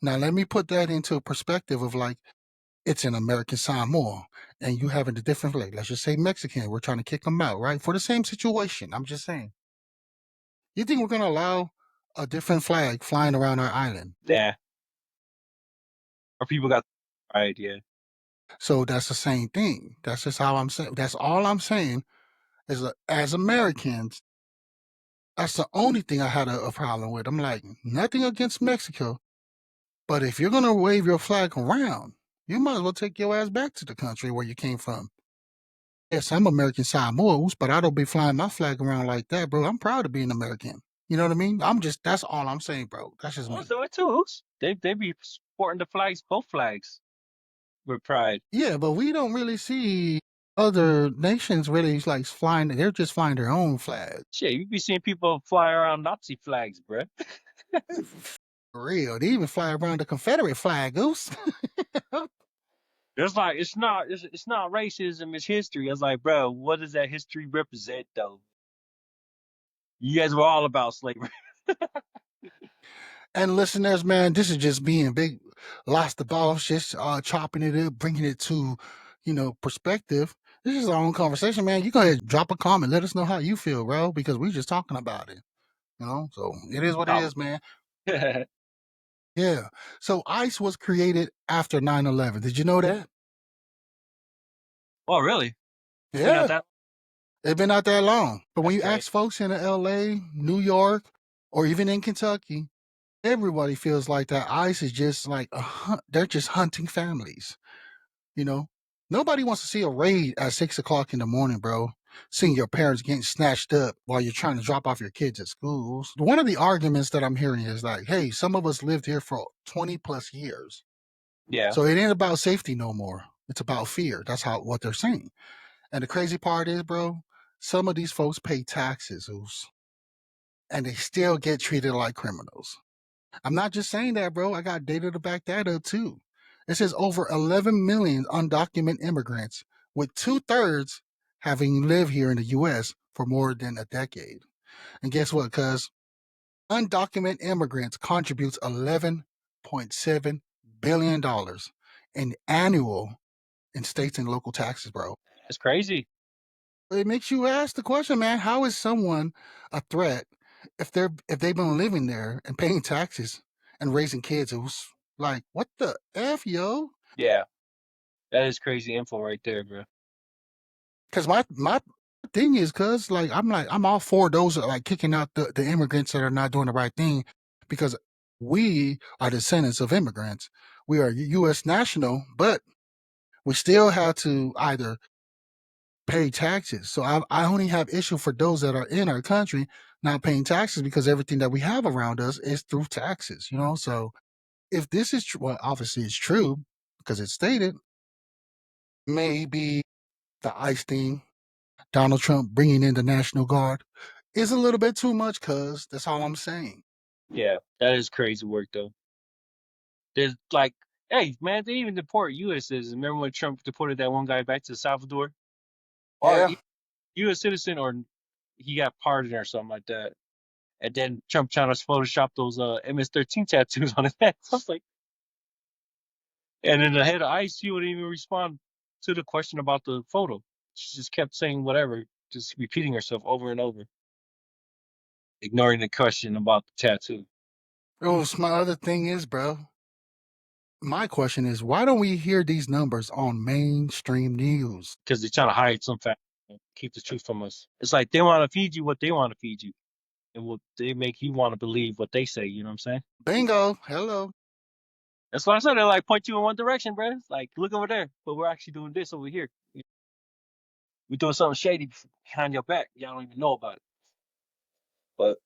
Now let me put that into a perspective of like, it's an American Samoa, and you having a different flag. Let's just say Mexican. We're trying to kick them out, right? For the same situation. I'm just saying. You think we're going to allow a different flag flying around our island? Yeah. Our people got right, yeah. So that's the same thing. That's just how I'm saying. That's all I'm saying is as Americans, that's the only thing I had a problem with. I'm like, nothing against Mexico, but if you're going to wave your flag around, you might as well take your ass back to the country where you came from. Yes, I'm American Samoans, but I don't be flying my flag around like that, bro. I'm proud of being American. You know what I mean? That's all I'm saying, bro. That's just me. Also, it too. They be sporting the flags, both flags, with pride. Yeah, but we don't really see other nations really like flying. They're just flying their own flag. Shit, you be seeing people fly around Nazi flags, bruh. For real. They even fly around the Confederate flag, Goose. It's like it's not racism, it's history. I was like, bro, what does that history represent though? You guys were all about slavery. And listeners, man, this is just being big LasDaBoss, just chopping it up, bringing it to, perspective. This is our own conversation, man. You go ahead, drop a comment, let us know how you feel, bro, because we just talking about it. So it is what it is, man. Yeah. So ICE was created after 9/11. Did you know that? Oh, really? Yeah. It's been not that long. But when you great. ask folks in LA, New York, or even in Kentucky, everybody feels like that ICE is just like they're just hunting families. Nobody wants to see a raid at 6 o'clock in the morning, bro. Seeing your parents getting snatched up while you're trying to drop off your kids at schools. One of the arguments that I'm hearing is like, hey, some of us lived here for 20 plus years. Yeah. So it ain't about safety no more. It's about fear. That's what they're saying. And the crazy part is, bro, some of these folks pay taxes, and they still get treated like criminals. I'm not just saying that, bro. I got data to back that up too. It says over 11 million undocumented immigrants, with 2/3 having lived here in the U.S. for more than a decade. And guess what? Because undocumented immigrants contributes $11.7 billion in annual in states and local taxes, bro. It's crazy. It makes you ask the question, man, how is someone a threat if they've been living there and paying taxes and raising kids who's like, what the F, yo? Yeah. That is crazy info right there, bro. Because my thing is, I'm all for those that like kicking out the immigrants that are not doing the right thing, because we are descendants of immigrants. We are U.S. national, but we still have to either pay taxes. So I only have issue for those that are in our country not paying taxes, because everything that we have around us is through taxes, So if this is true, well, obviously it's true because it's stated, maybe the ICE thing, Donald Trump bringing in the National Guard is a little bit too much, cuz that's all I'm saying. Yeah, that is crazy work though. There's like, hey man, they even deport U.S. citizens. Remember when Trump deported that one guy back to El Salvador? Or Yeah. U.S. citizen, or he got pardoned or something like that. And then Trump trying to Photoshop those MS-13 tattoos on his neck. I was like, and then the head of ICE, he wouldn't even respond to the question about the photo. She just kept saying whatever, just repeating herself over and over, ignoring the question about the tattoo. Oh, my other thing is, bro, my question is, why don't we hear these numbers on mainstream news? Because they're trying to hide some fact. Keep the truth from us. It's like they want to feed you what they want to feed you, and what they make you want to believe what they say. You know what I'm saying? Bingo. Hello. That's why I said they like point you in one direction, bro. It's like look over there, but we're actually doing this over here. We're doing something shady behind your back. Y'all don't even know about it. But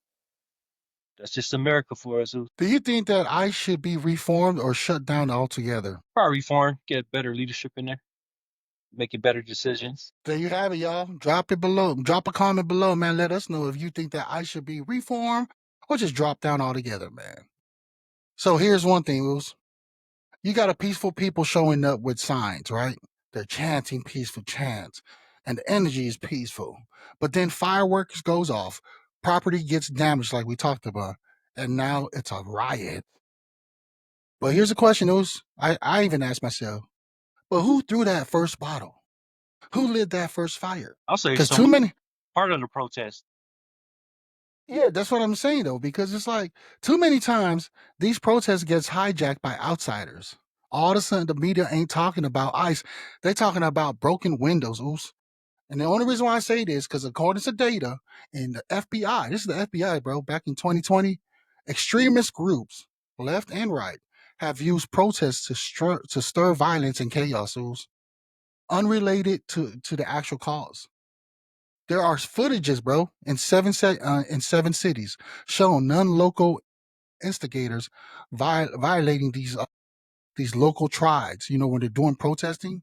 that's just America for us. Do you think that ICE should be reformed or shut down altogether? Probably reform, get better leadership in there, making better decisions. There you have it, y'all. Drop it below. Drop a comment below, man. Let us know if you think that ICE should be reformed or just drop down altogether, man. So here's one thing, Uce. You got a peaceful people showing up with signs, right? They're chanting peaceful chants, and the energy is peaceful. But then fireworks goes off, property gets damaged, like we talked about, and now it's a riot. But here's a question, Uce. I even asked myself, but who threw that first bottle? Who lit that first fire? I'll say Because some too many. part of the protest. Yeah, that's what I'm saying though, because it's like too many times these protests gets hijacked by outsiders. All of a sudden, the media ain't talking about ICE; they talking about broken windows, Oos. And the only reason why I say this, because according to data in the FBI, this is the FBI, bro, back in 2020, extremist groups, left and right, have used protests to stir violence and chaos, Oos, unrelated to the actual cause. There are footages, bro, in seven cities showing non-local instigators violating these local tribes. You know, when they're doing protesting.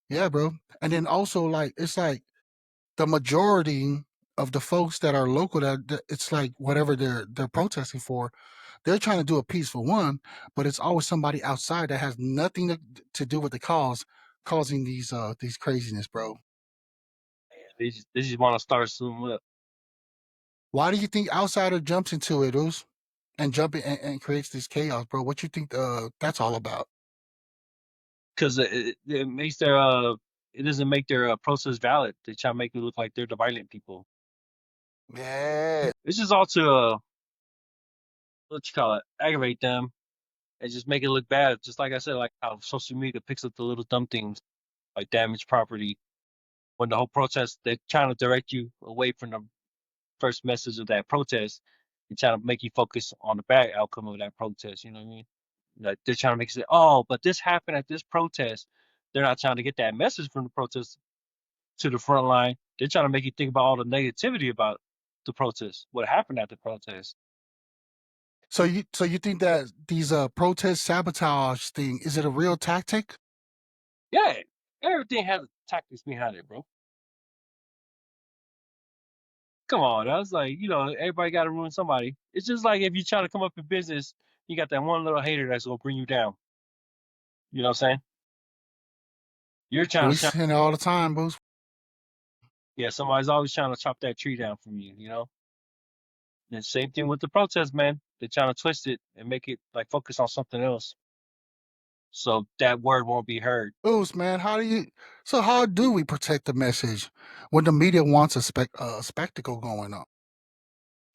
Yeah, bro. And then also, like, it's like the majority of the folks that are local, it's like whatever they're protesting for, they're trying to do a peaceful one, but it's always somebody outside that has nothing to do with the cause, causing these craziness, bro. They just want to start something up. Why do you think outsider jumps into it, Oos, and and creates this chaos, bro? What you think that's all about? Because it makes their it doesn't make their protest valid. They try to make it look like they're the violent people. Yeah. This is all to what you call it, aggravate them and just make it look bad. Just like I said, like how social media picks up the little dumb things like damaged property. When the whole protest, they're trying to direct you away from the first message of that protest and trying to make you focus on the bad outcome of that protest. You know what I mean? Like they're trying to make you say, "Oh, but this happened at this protest." They're not trying to get that message from the protest to the front line. They're trying to make you think about all the negativity about the protest, what happened at the protest. So you think that these protest sabotage thing, is it a real tactic? Yeah, everything has tactics behind it, bro. Come on, I was like, everybody got to ruin somebody. It's just like if you try to come up in business, you got that one little hater that's gonna bring you down. You know what I'm saying? You're trying We to chop. see it all the time, Boost. Yeah, somebody's always trying to chop that tree down from you. And same thing with the protest, man. They're trying to twist it and make it like focus on something else, so that word won't be heard. Boost, man. How do we protect the message when the media wants a spectacle going on?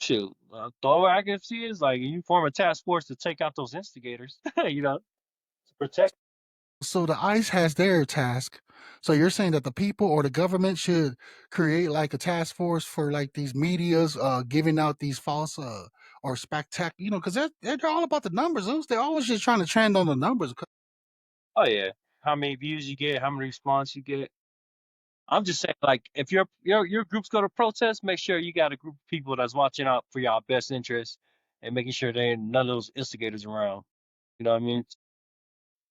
Shoot, the only way I can see is like you form a task force to take out those instigators. To protect. So the ICE has their task. So you're saying that the people or the government should create like a task force for like these medias giving out these false or spectac, because they're all about the numbers. They're always just trying to trend on the numbers. Oh yeah, how many views you get, how many response you get. I'm just saying, like, if your groups go to protest, make sure you got a group of people that's watching out for y'all best interests and making sure there ain't none of those instigators around. You know what I mean?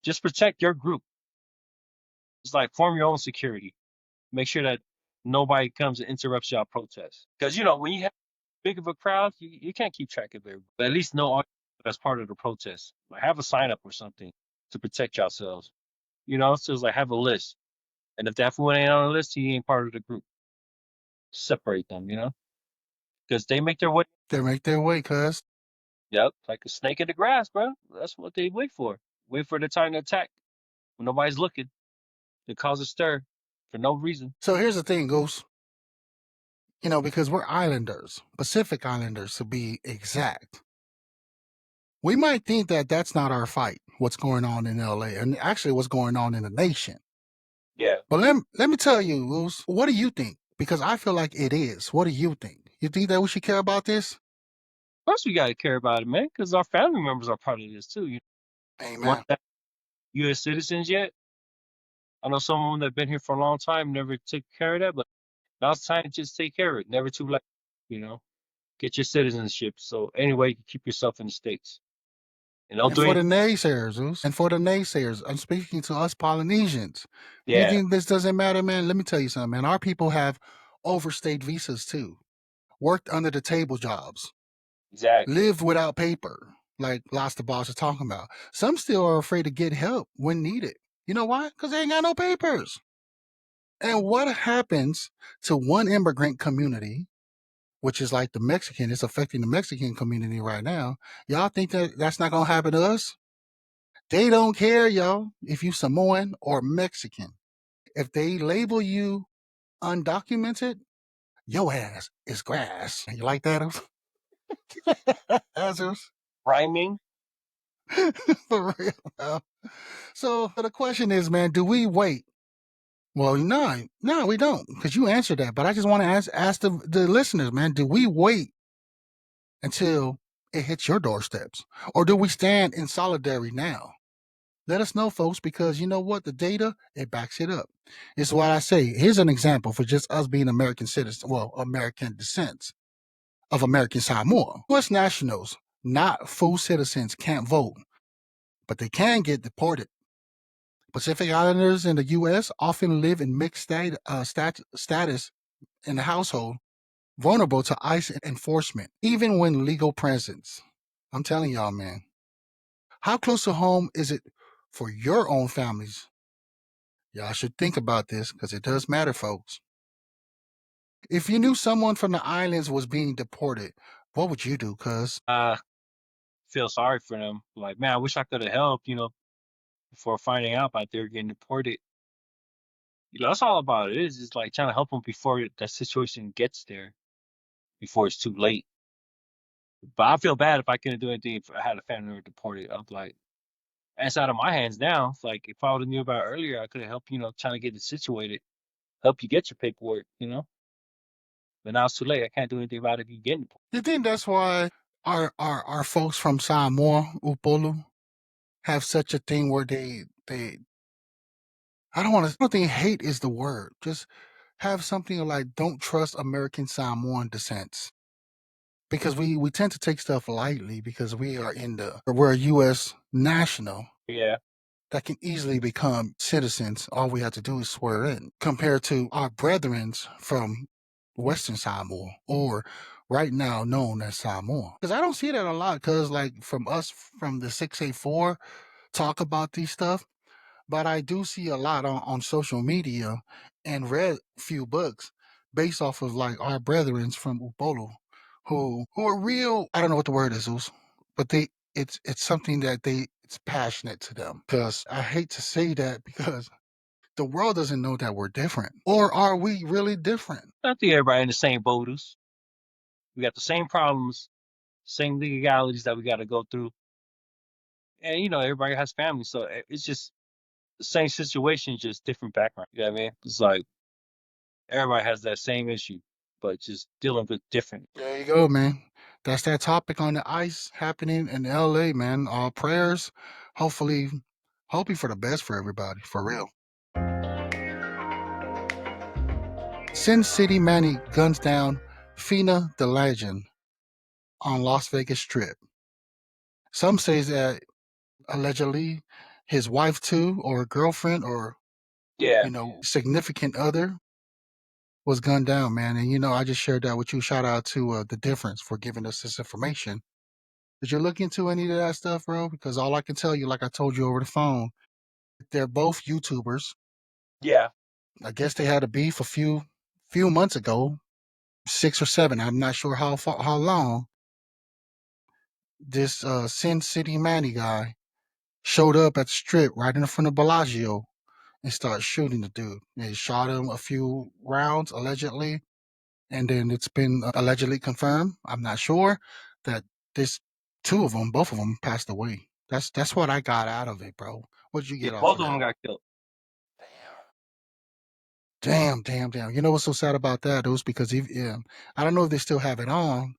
Just protect your group. It's like form your own security. Make sure that nobody comes and interrupts y'all protest. Because when you have big of a crowd, you can't keep track of it. But at least know all that's part of the protest. Like have a sign up or something to protect yourselves. So it's like have a list. And if that fool ain't on the list, he ain't part of the group. Separate them. Because they make their way. They make their way, cuz. Yep, like a snake in the grass, bro. That's what they wait for. Wait for the time to attack when nobody's looking. To cause a stir for no reason. So here's the thing, Goose. Because we're islanders, Pacific Islanders to be exact. We might think that that's not our fight, what's going on in LA, and actually what's going on in the nation. Yeah. But let me tell you, Luz, what do you think? Because I feel like it is. What do you think? You think that we should care about this? Of course, we gotta care about it, man, because our family members are part of this too. One Amen. that U.S. citizens yet. I know some of them that have been here for a long time never took care of that, but now it's time to just take care of it. Never too late, you know. Get your citizenship. So anyway, you can keep yourself in the States. And don't And do for the anything. naysayers, Zeus, and for the naysayers, I'm speaking to us Polynesians. You Yeah, think this doesn't matter, man? Let me tell you something, man. Our people have overstayed visas too, worked under the table jobs, exactly. lived without paper, like LasDaBoss is talking about. Some still are afraid to get help when needed. You know why? Because they ain't got no papers. And what happens to one immigrant community, which is like the Mexican, it's affecting the Mexican community right now. Y'all think that that's not going to happen to us? They don't care, y'all, if you Samoan or Mexican. If they label you undocumented, your ass is grass. You like that? Answers? Rhyming. For real. So the question is, man, do we wait? Well, no, we don't, because you answered that. But I just want to ask the listeners, man, do we wait until it hits your doorsteps? Or do we stand in solidarity now? Let us know, folks, because you know what? The data, it backs it up. It's what I say. Here's an example for just us being American citizens, well, American descent of American Samoa. U.S. nationals, not full citizens, can't vote, but they can get deported. Pacific Islanders in the U.S. often live in mixed status in the household, vulnerable to ICE enforcement, even when legal presence. I'm telling y'all, man. How close to home is it for your own families? Y'all should think about this because it does matter, folks. If you knew someone from the islands was being deported, what would you do, cuz? Feel sorry for them. Like, man, I wish I could have helped, before finding out about they're getting deported. That's all about it. It's just like trying to help them before that situation gets there, before it's too late. But I feel bad if I couldn't do anything if I had a family member deported. I'm like, it's out of my hands now. It's like if I would have knew about it earlier, I could have helped, trying to get it situated, help you get your paperwork. But now it's too late. I can't do anything about it if you get deported. You think that's why our folks from Samoa, Upolu, have such a thing where they I don't think hate is the word. Just have something like don't trust American Samoan descents. Because we tend to take stuff lightly because we're a US national Yeah. that can easily become citizens. All we have to do is swear in, compared to our brethren from Western Samoa, or right now known as Samoa. Because I don't see that a lot. Because like from us from the 684 talk about these stuff, but I do see a lot on social media and read a few books based off of like our brethren from Upolu, who are real. I don't know what the word is, but it's something that it's passionate to them. Because I hate to say that because the world doesn't know that we're different, or are we really different? I think everybody in the same boat is. We got the same problems, same legalities that we got to go through. And, everybody has families. So it's just the same situation, just different background. You know what I mean? It's like everybody has that same issue, but just dealing with different. There you go, man. That's that topic on the ice happening in LA, man. All prayers, hopefully, hoping for the best for everybody, for real. Sin City Manny guns down Fina the Legend on Las Vegas Strip. Some say that allegedly his wife too, or girlfriend, or Yeah. significant other was gunned down, man. And I just shared that with you. Shout out to the difference for giving us this information. Did you look into any of that stuff, bro? Because all I can tell you, like I told you over the phone, they're both YouTubers. Yeah. I guess they had a beef a few months ago, 6 or 7. I'm not sure how long. This Sin City Manny guy showed up at the strip right in front of Bellagio and started shooting the dude. They shot him a few rounds allegedly, and then it's been allegedly confirmed. I'm not sure that this both of them passed away. That's what I got out of it, bro. What did you Yeah. get off Both of of that? them got killed. Damn. You know what's so sad about that? It was because I don't know if they still have it on.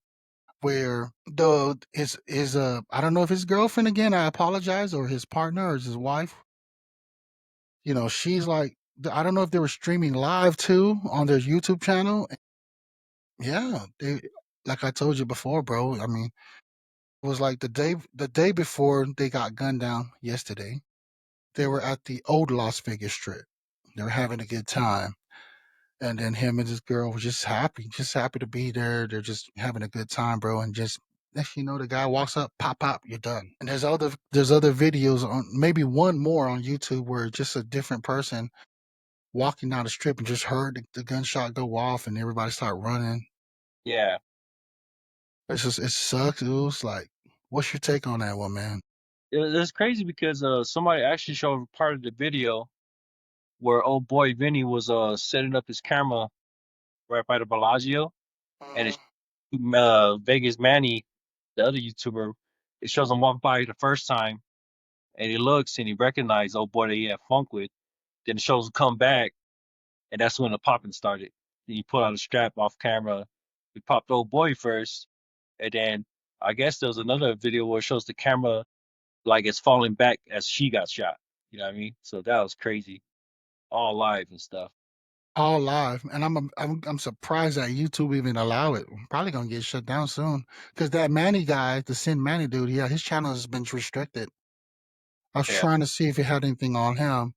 Where the his I don't know if his girlfriend again. I apologize, or his partner, or his wife. She's like, I don't know if they were streaming live too on their YouTube channel. Yeah, they like I told you before, bro. I mean, it was like the day before they got gunned down yesterday. They were at the old Las Vegas Strip. They were having a good time. And then him and his girl were just happy to be there. They're just having a good time, bro. And just next you know, the guy walks up, pop, you're done. And there's other videos on, maybe one more on YouTube, where just a different person walking down the strip and just heard the gunshot go off and everybody start running. Yeah, It sucks. It was like, what's your take on that one, man? it's crazy because somebody actually showed part of the video where old boy Vinny was setting up his camera right by the Bellagio, and it's Mhm. Vegas Manny, the other YouTuber. It shows him walk by the first time, and he looks and he recognizes old boy that he had funk with. Then it shows him come back, and that's when the popping started. Then he pulled out a strap off camera. He popped old boy first, and then I guess there was another video where it shows the camera like it's falling back as she got shot. You know what I mean? So that was crazy, all live and stuff. All live, and I'm surprised that YouTube even allow it. Probably gonna get shut down soon because that Manny guy, the Sin Manny dude, yeah, his channel has been restricted. I was Yeah, trying to see if it had anything on him.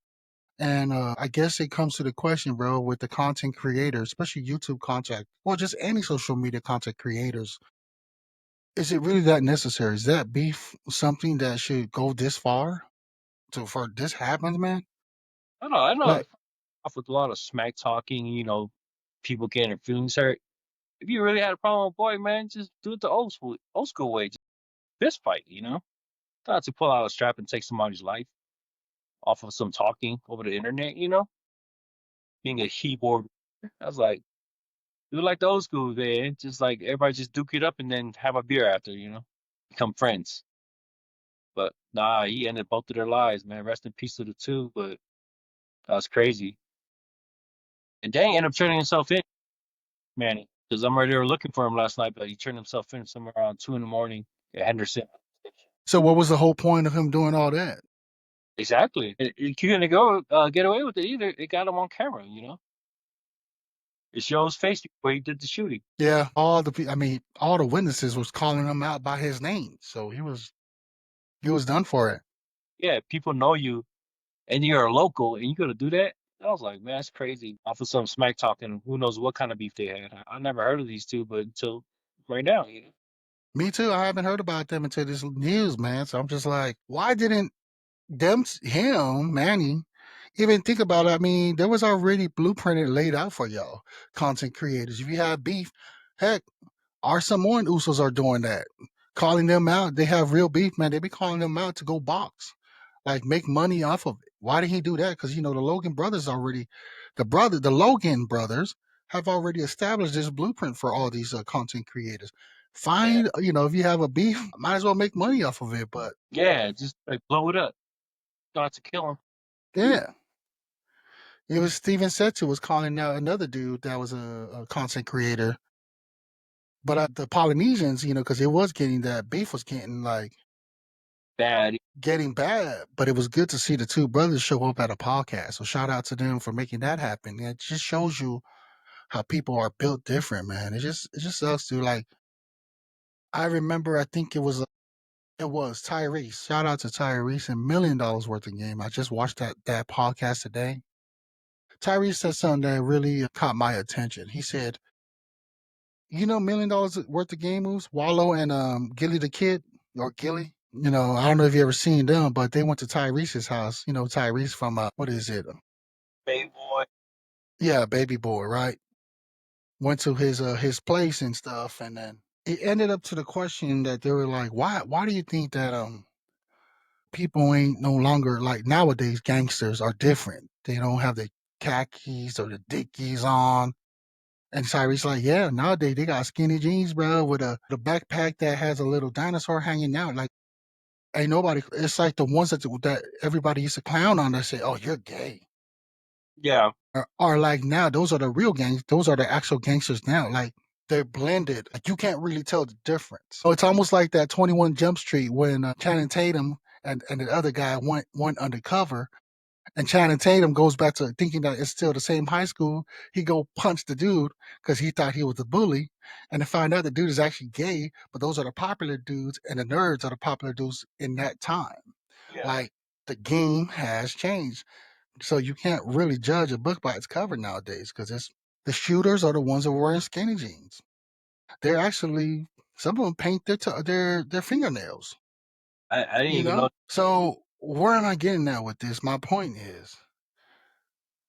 And I guess it comes to the question, bro, with the content creators, especially YouTube content, or just any social media content creators, is it really that necessary? Is that beef something that should go this far to for this happens, man? I know. I know. Like, It's off with a lot of smack talking. People getting their feelings hurt. If you really had a problem with boy, man, just do it the old school way. Just fist fight. Not to pull out a strap and take somebody's life off of some talking over the internet. Being a keyboard. I was like, do it like the old school, man. Just like everybody just duke it up and then have a beer after. Become friends. But nah, he ended both of their lives, man. Rest in peace to the two. But that was crazy. And dang, ended up turning himself in, Manny, because I'm right there looking for him last night, but he turned himself in somewhere around 2 in the morning at Henderson. so what was the whole point of him doing all that? Exactly. He couldn't go get away with it either. It got him on camera. It shows face where he did the shooting. Yeah, I mean, all the witnesses was calling him out by his name, so he was done for it. Yeah, people know you and you're a local and you gotta do that. I was like, man, that's crazy. Off of some smack talking, who knows what kind of beef they had. I never heard of these two, but until right now. Me too. I haven't heard about them until this news, man. So I'm just like, why didn't him, Manny, even think about it? I mean, there was already blueprinted laid out for y'all, content creators. If you have beef, heck, our Samoan Usos are doing that, calling them out. They have real beef, man. They be calling them out to go box, like make money off of it. Why did he do that? Because the Logan brothers already, the Logan brothers have already established this blueprint for all these content creators. Yeah. Find, if you have a beef, might as well make money off of it. But Yeah, just like blow it up. Don't have to kill him. yeah, it was Steven Setzer was calling out another dude that was a content creator. But the Polynesians, because it was getting that beef was getting like Bad. getting bad, but it was good to see the two brothers show up at a podcast. So shout out to them for making that happen. It just shows you how people are built different, man. It just sucks to like. I remember, I think it was Tyrese. Shout out to Tyrese and $1 million worth of game. I just watched that podcast today. Tyrese said something that really caught my attention. He said, $1 million worth of game moves, Wallow and Gilly the Kid or Gilly. I don't know if you ever seen them, but they went to Tyrese's house. Tyrese from what is it? Baby boy. Yeah, Baby Boy, right? Went to his place and stuff, and then it ended up to the question that they were like, why do you think that people ain't no longer like nowadays gangsters are different? They don't have the khakis or the dickies on. And Tyrese like, yeah, nowadays they got skinny jeans, bro, with the backpack that has a little dinosaur hanging out. Like, ain't nobody. It's like the ones that everybody used to clown on. That say, "Oh, you're gay." Yeah. Are like now, those are the real gangs. Those are the actual gangsters now. Like they're blended. Like you can't really tell the difference. So it's almost like that 21 Jump Street when Channing Tatum and the other guy went undercover. And Channing Tatum goes back to thinking that it's still the same high school. He go punch the dude because he thought he was a bully, and to find out the dude is actually gay. But those are the popular dudes, and the nerds are the popular dudes in that time. Yeah. Like the game has changed, so you can't really judge a book by its cover nowadays because it's the shooters are the ones that are wearing skinny jeans. They're actually some of them paint their fingernails. I didn't You even know. know. So where am I getting at with this? My point is,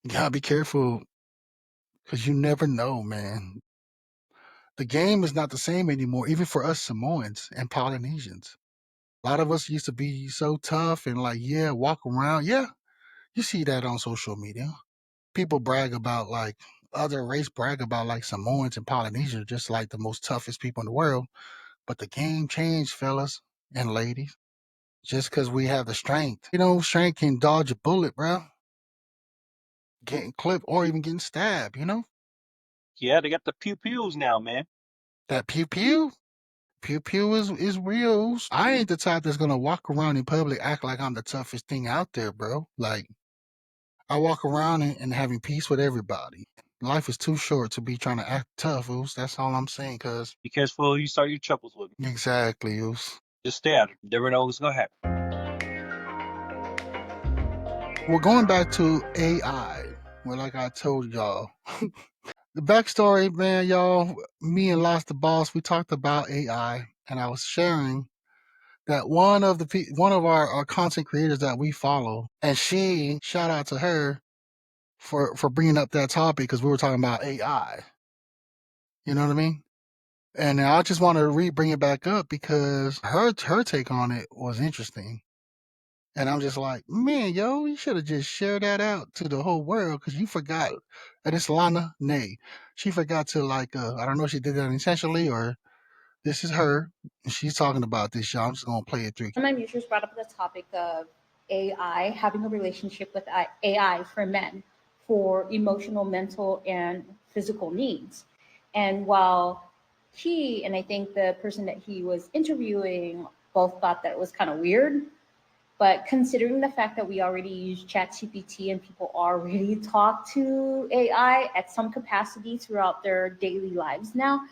you gotta be careful because you never know, man. The game is not the same anymore, even for us Samoans and Polynesians. A lot of us used to be so tough and like, yeah, walk around. Yeah, you see that on social media. People brag about like other race brag about like Samoans and Polynesians, just like the most toughest people in the world. But the game changed, fellas and ladies. Just because we have the strength, strength can dodge a bullet, bro. Getting clipped or even getting stabbed. Yeah, they got the pew pews now, man. That pew pew. Pew pew is real. I ain't the type that's gonna walk around in public act like I'm the toughest thing out there, bro. Like I walk around and having peace with everybody. Life is too short to be trying to act tough, Oos. That's all I'm saying, cuz. Be careful you start your troubles with me. Exactly, Oos. Just stay out of it. Never know what's gonna happen. We're going back to AI. Well, like I told y'all. The backstory, man, y'all, me and LasDaBoss, we talked about AI, and I was sharing that one of our content creators that we follow, and she shout out to her for bringing up that topic because we were talking about AI. You know what I mean? And I just want to bring it back up because her take on it was interesting. And I'm just like, man, yo, you should have just shared that out to the whole world because you forgot. And it's Lana Nay. She forgot to like, I don't know if she did that intentionally or this is her. And she's talking about this, y'all. I'm just gonna play it through. One of my mutuals brought up the topic of AI, having a relationship with AI for men for emotional, mental, and physical needs. And while he and I think the person that he was interviewing both thought that it was kind of weird, but considering the fact that we already use ChatGPT and people already talk to AI at some capacity throughout their daily lives now,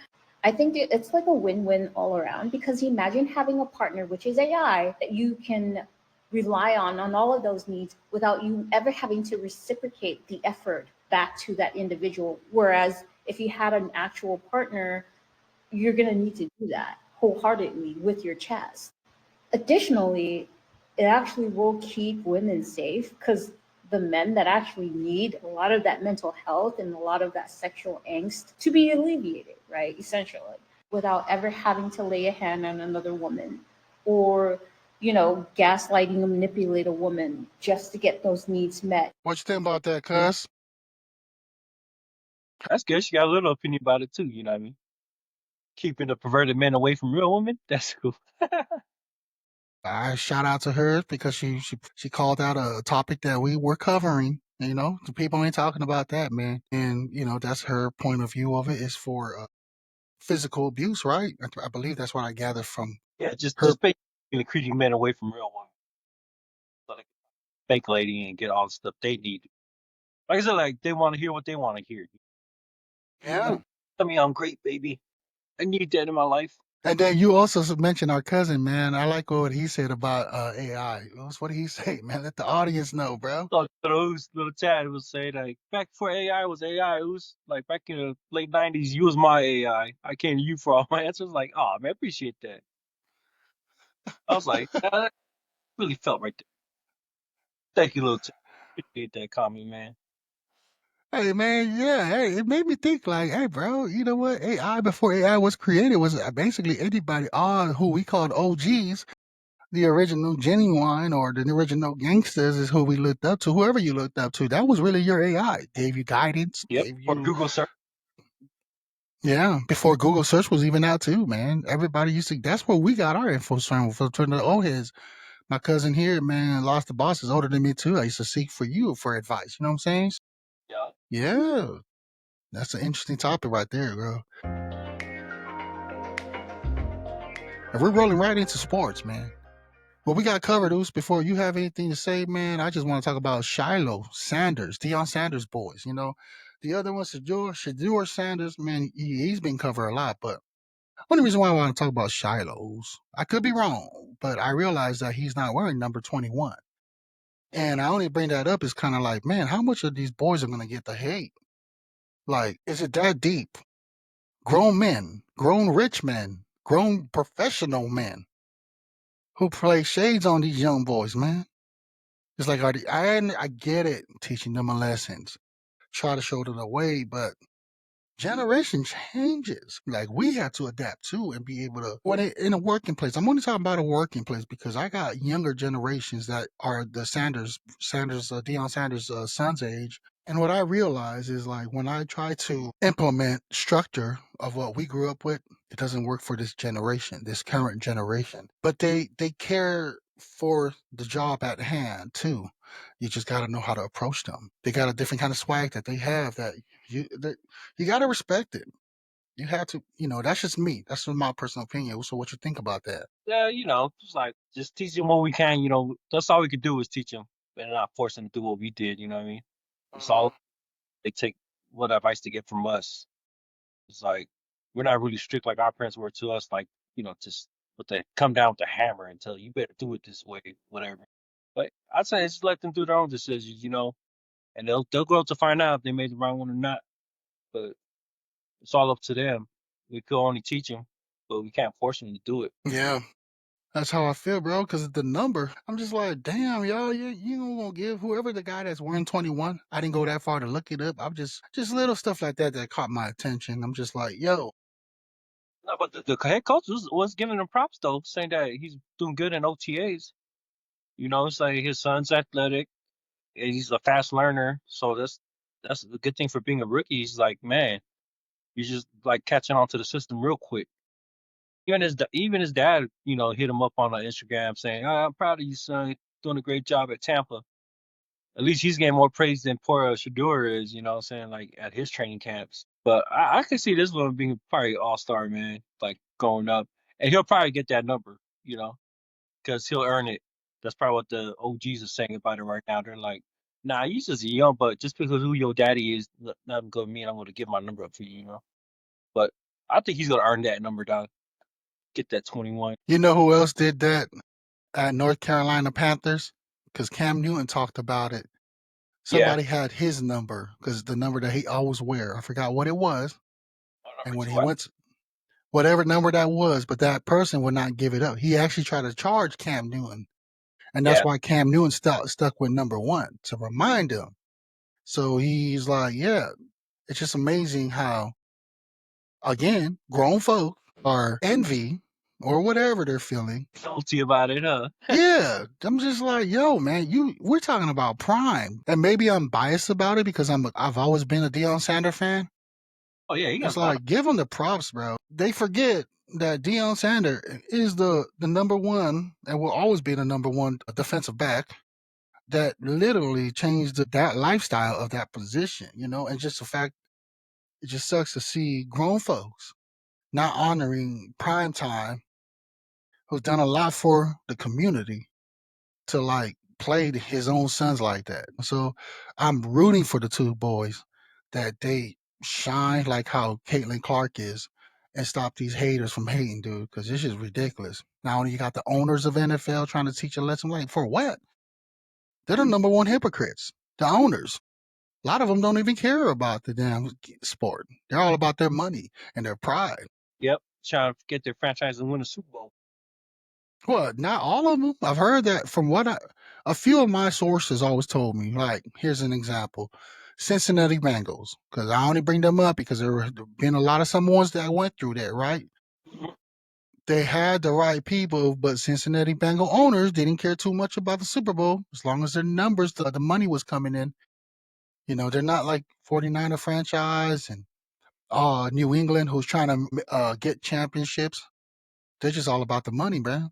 I think it's like a win-win all around because imagine having a partner, which is AI, that you can rely on all of those needs without you ever having to reciprocate the effort back to that individual. Whereas if you had an actual partner, you're going to need to do that wholeheartedly with your chest. Additionally, it actually will keep women safe because the men that actually need a lot of that mental health and a lot of that sexual angst to be alleviated, right? Essentially, without ever having to lay a hand on another woman or, gaslighting and manipulate a woman just to get those needs met. What you think about that, cuz? That's good. She got a little opinion about it too. You know what I mean? Keeping the perverted men away from real women. That's cool. I shout out to her because she called out a topic that we were covering. The people ain't talking about that, man. And that's her point of view of it is for physical abuse, right? I believe that's what I gathered from Yeah, just her. basically treating men away from real women, so they can fake lady and get all the stuff they need. Like I said, like they want to hear what they want to hear. Yeah. Tell me I'm great, baby. I need that in my life. And then you also mentioned our cousin, man. I like what he said about AI. What did he say, man? Let the audience know, bro. So little Chad was saying like back before AI was AI, it was like back in the late '90s. You was my AI. I came to you for all my answers. Like, oh man, appreciate that. I was like, that really felt right there. Thank you, little Chad. Appreciate that comment, man. Hey, man, yeah. Hey, it made me think like, hey, bro, you know what? AI before AI was created was basically anybody, all who we called OGs, the original genuine or the original gangsters is who we looked up to. Whoever you looked up to, that was really your AI. Gave you guidance, Yep. gave Or you, Google search. yeah. Before Google search was even out too, man. Everybody used to. That's where we got our info from the old heads. My cousin here, man, lost the boss is older than me too. I used to seek for you for advice. You know what I'm saying? Yeah, that's an interesting topic right there, bro. And we're rolling right into sports, man. Well, we got covered, Uce. Before you have anything to say, man, I just want to talk about Shiloh Sanders, Deion Sanders' boys. You know, the other one, Shador Sanders, man, he's been covered a lot. But only reason why I want to talk about Shiloh's, I could be wrong, but I realize that he's not wearing number 21. And I only bring that up is kind of like, man, how much of these boys are going to get the hate? Like, is it that deep? Grown men, grown rich men, grown professional men who play shades on these young boys, man. It's like, I get it, teaching them a lessons, try to show them the way, but generation changes. Like, we have to adapt too and be able to, in a working place. I'm only talking about a working place because I got younger generations that are the Deion Sanders' son's age. And what I realize is like when I try to implement structure of what we grew up with, it doesn't work for this generation, this current generation. But they care for the job at hand too. You just got to know how to approach them. They got a different kind of swag that they have that you got to respect it. You have to, that's just me. That's just my personal opinion. So what you think about that? Yeah, just like just teach them what we can. That's all we could do is teach them, and not force them to do what we did. You know what I mean? It's all they take what advice they get from us. It's like we're not really strict like our parents were to us. Like just but they come down with the hammer and tell you better do it this way, whatever. But I'd say just let them do their own decisions. And they'll grow up to find out if they made the wrong one or not. But it's all up to them. We could only teach them, but we can't force them to do it. Yeah. That's how I feel, bro. Because the number, I'm just like, damn, y'all, you gonna give whoever the guy that's wearing 21. I didn't go that far to look it up. I'm just little stuff like that caught my attention. I'm just like, yo, No, but the head coach was giving him props though, saying that he's doing good in OTAs. It's like his son's athletic and he's a fast learner, so that's a good thing for being a rookie. He's like, man, he's just like catching on to the system real quick. Even his dad, hit him up on Instagram saying, I'm proud of you, son, doing a great job at Tampa. At least he's getting more praise than poor Shador is, what I'm saying, like at his training camps. But I can see this one being probably all-star, man, like going up. And he'll probably get that number, because he'll earn it. That's probably what the OGs are saying about it right now. They're like, nah, he's just young, but just because who your daddy is, not going to mean I'm going to give my number up for you, But I think he's going to earn that number down, get that 21. you know who else did that at North Carolina Panthers? Because Cam Newton talked about it. Yeah. Somebody had his number because the number that he always wear. I forgot what it was. And when he went, whatever number that was, but that person would not give it up. He actually tried to charge Cam Newton. And that's why Cam Newton stuck with number 1 to remind him. So he's like, yeah, it's just amazing how, again, grown folk are envy or whatever they're feeling. Salty about it, huh? Yeah, I'm just like, yo, man, we're talking about prime. And maybe I'm biased about it because I've always been a Deion Sanders fan. Oh, yeah. It's like, give them the props, bro. They forget that Deion Sanders is the number 1 and will always be the number 1 defensive back that literally changed that lifestyle of that position, and just the fact, it just sucks to see grown folks not honoring prime time, who's done a lot for the community, to like play his own sons like that. So I'm rooting for the two boys that they shine like how Caitlin Clark is and stop these haters from hating, dude, because this is ridiculous. Not only you got the owners of NFL trying to teach a lesson, like, for what? They're the number 1 hypocrites, the owners. A lot of them don't even care about the damn sport. They're all about their money and their pride. Yep. Trying to get their franchise and win a Super Bowl. Well, not all of them. I've heard that from a few of my sources always told me. Like, here's an example: Cincinnati Bengals. Because I only bring them up because there have been a lot of someones that went through that, right? They had the right people, but Cincinnati Bengal owners didn't care too much about the Super Bowl as long as their numbers, the money was coming in. They're not like 49er franchise and New England, who's trying to get championships. They're just all about the money, man.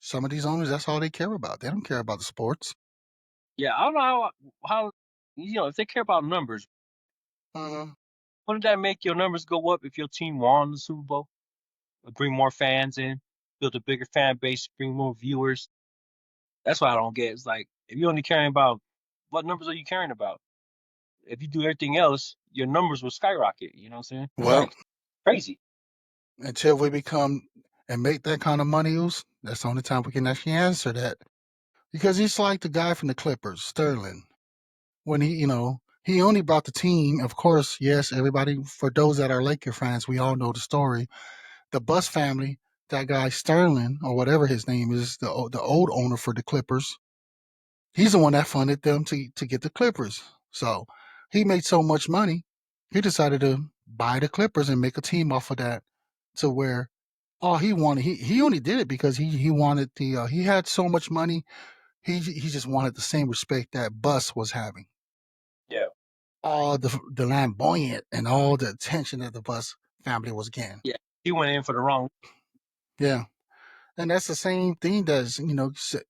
Some of these owners, that's all they care about. They don't care about the sports. Yeah, I don't know how if they care about numbers, Mm-hmm. Wouldn't that make your numbers go up if your team won the Super Bowl? Bring more fans in, build a bigger fan base, bring more viewers. That's what I don't get. It's like if you're only caring about what numbers are you caring about? If you do everything else, your numbers will skyrocket. You know what I'm saying? It's Well, like crazy. until we become and make that kind of money, Oos, that's the only time we can actually answer that. Because it's like the guy from the Clippers, Sterling, when he only brought the team. Of course, yes, everybody. For those that are Laker fans, we all know the story. The Bus family, that guy Sterling or whatever his name is, the old owner for the Clippers. He's the one that funded them to get the Clippers. So he made so much money, he decided to buy the Clippers and make a team off of that. To where all he wanted, he only did it because he wanted he had so much money. He just wanted the same respect that Bus was having. Yeah. All the flamboyant and all the attention that the Bus family was getting. Yeah. He went in for the wrong. Yeah. And that's the same thing that's,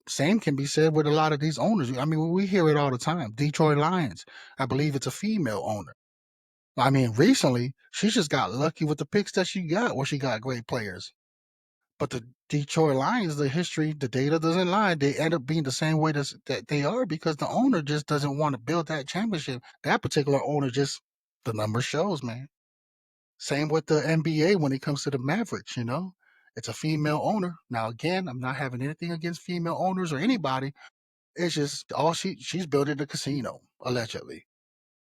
same can be said with a lot of these owners. I mean, we hear it all the time. Detroit Lions, I believe it's a female owner. I mean, recently, she just got lucky with the picks that she got where she got great players. But the Detroit Lions, the history, the data doesn't lie. They end up being the same way that they are because the owner just doesn't want to build that championship. That particular owner just, the number shows, man. Same with the NBA when it comes to the Mavericks, It's a female owner. Now, again, I'm not having anything against female owners or anybody. It's just all she's building a casino, allegedly.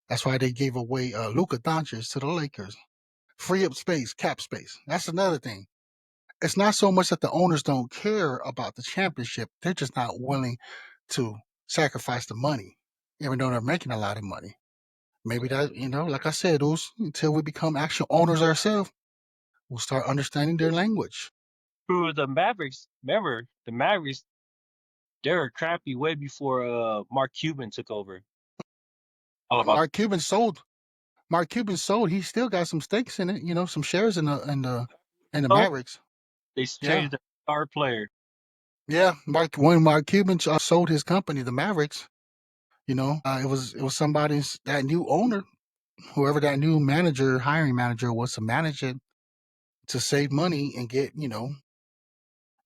That's why they gave away Luka Doncic to the Lakers. Free up space, cap space. That's another thing. It's not so much that the owners don't care about the championship. They're just not willing to sacrifice the money, even though they're making a lot of money. Maybe that, like I said, until we become actual owners ourselves, we'll start understanding their language. Through the Mavericks, remember the Mavericks? They were crappy way before Mark Cuban took over. All about Mark Cuban sold. Mark Cuban sold. He still got some stakes in it. Some shares in the so Mavericks. they Yeah, traded the star player. yeah. When Mark Cuban sold his company, the Mavericks, it was somebody's that new owner, whoever that new hiring manager was to manage it to save money and get.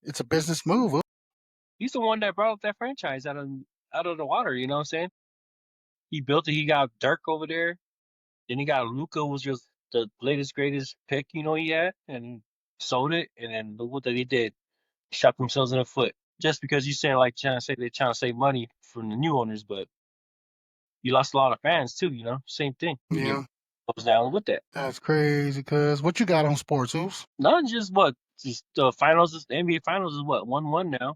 It's a business move. He's the one that brought up that franchise out of the water. You know what I'm saying? He built it. He got Dirk over there. Then he got Luca, was just the latest greatest pick he had, and sold it. And then look what they did. Shot themselves in the foot just because you saying like trying to say they're trying to save money from the new owners, but you lost a lot of fans too. Same thing. It Yeah, goes down with that. that's crazy. Cause what you got on sports, Oops? Not just what just the finals. The NBA finals is what 1-1 now.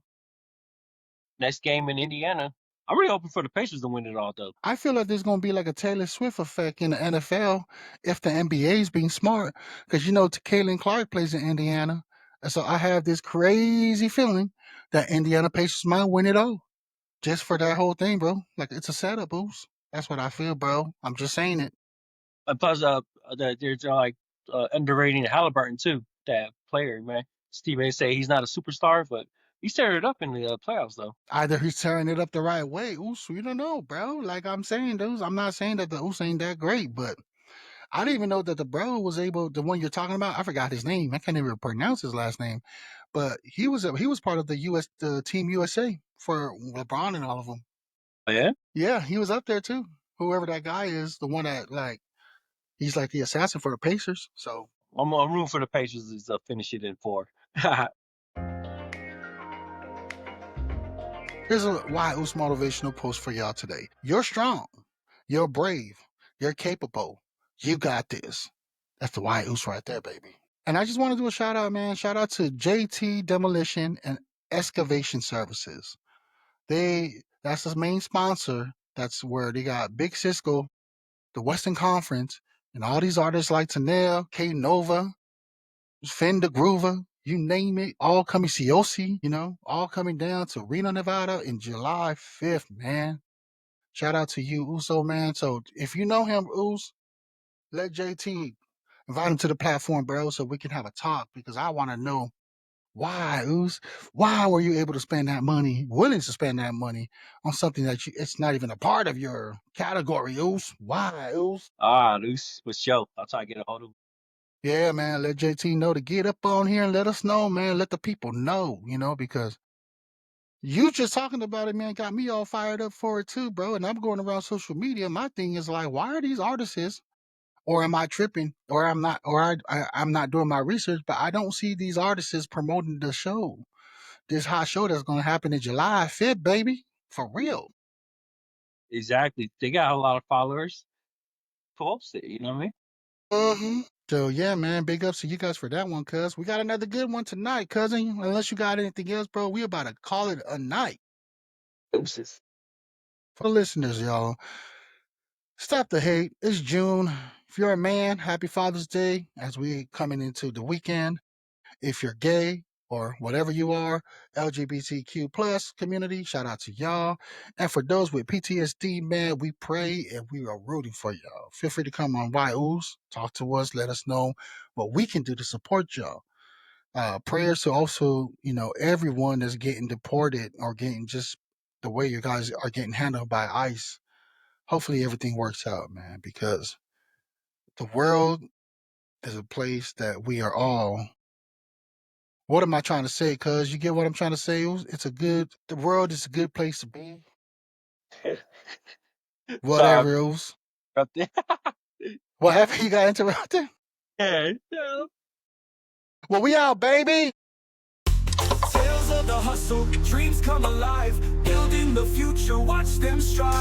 Next game in Indiana. I'm really hoping for the Pacers to win it all though. I feel like there's gonna be like a Taylor Swift effect in the NFL if the NBA is being smart, because Kaylin Clark plays in Indiana, and so I have this crazy feeling that Indiana Pacers might win it all, just for that whole thing, bro. Like it's a setup, Oops. That's what I feel, bro. I'm just saying it. And plus, they're like underrating Halliburton too. That player, man. Steve A say he's not a superstar, but he stirred it up in the playoffs though. Either he's tearing it up the right way, Oops. We don't know, bro. Like I'm saying, dudes, I'm not saying that the Oops ain't that great, but I didn't even know that the bro was able. The one you're talking about, I forgot his name. I can't even pronounce his last name, but he was part of the Team USA for LeBron and all of them. Oh, yeah, Yeah, he was up there too. Whoever that guy is, the one that he's like the assassin for the Pacers. So I'm rooting for the Pacers to finish it in 4. here's a why Us motivational post for y'all today. You're strong. You're brave. You're capable. You got this. That's the why Us right there, baby. And I just want to do a shout out, man. Shout out to JT Demolition and Excavation Services. That's the main sponsor. That's where they got Big Cisco, the Western Conference, and all these artists like Tanel, K Nova, Finn the Groover, you name it, all coming Ciosi, all coming down to Reno, Nevada in July 5th, man. Shout out to you, Uso, man. So if you know him, Us, let JT invite him to the platform, bro, so we can have a talk because I want to know Why, Uce? Why were you able to spend that money, willing to spend that money on something that it's not even a part of your category, Uce? Why, Uce? Luce, for sure. I'll try to get a hold of him. Yeah, man, let JT know to get up on here and let us know, man. Let the people know, because you just talking about it, man, got me all fired up for it too, bro. And I'm going around social media. My thing is like, why are these artists, or am I tripping, or I'm not, or I'm not doing my research, but I don't see these artists promoting the show, this hot show that's going to happen in July 5th, baby, for real. Exactly. They got a lot of followers. Post it, you know what I mean? So yeah, man, big ups to you guys for that one, cuz. We got another good one tonight, cousin. Unless you got anything else, bro, we about to call it a night. Deuces. For the listeners, y'all, stop the hate. It's June. If you're a man, happy Father's Day as we coming into the weekend. If you're gay or whatever you are, LGBTQ plus community, shout out to y'all. And for those with PTSD, man, we pray and we are rooting for y'all. Feel free to come on Uce, talk to us, let us know what we can do to support y'all. Prayers to also, everyone that's getting deported or getting just the way you guys are getting handled by ICE. Hopefully everything works out, man, because the world is a place that we are all. What am I trying to say? Cuz you get what I'm trying to say? The world is a good place to be. Sorry, Whatever else. up there. What happened? You got interrupted? Yeah. Well, we out, baby. Tales of the hustle, dreams come alive, building the future, watch them strive.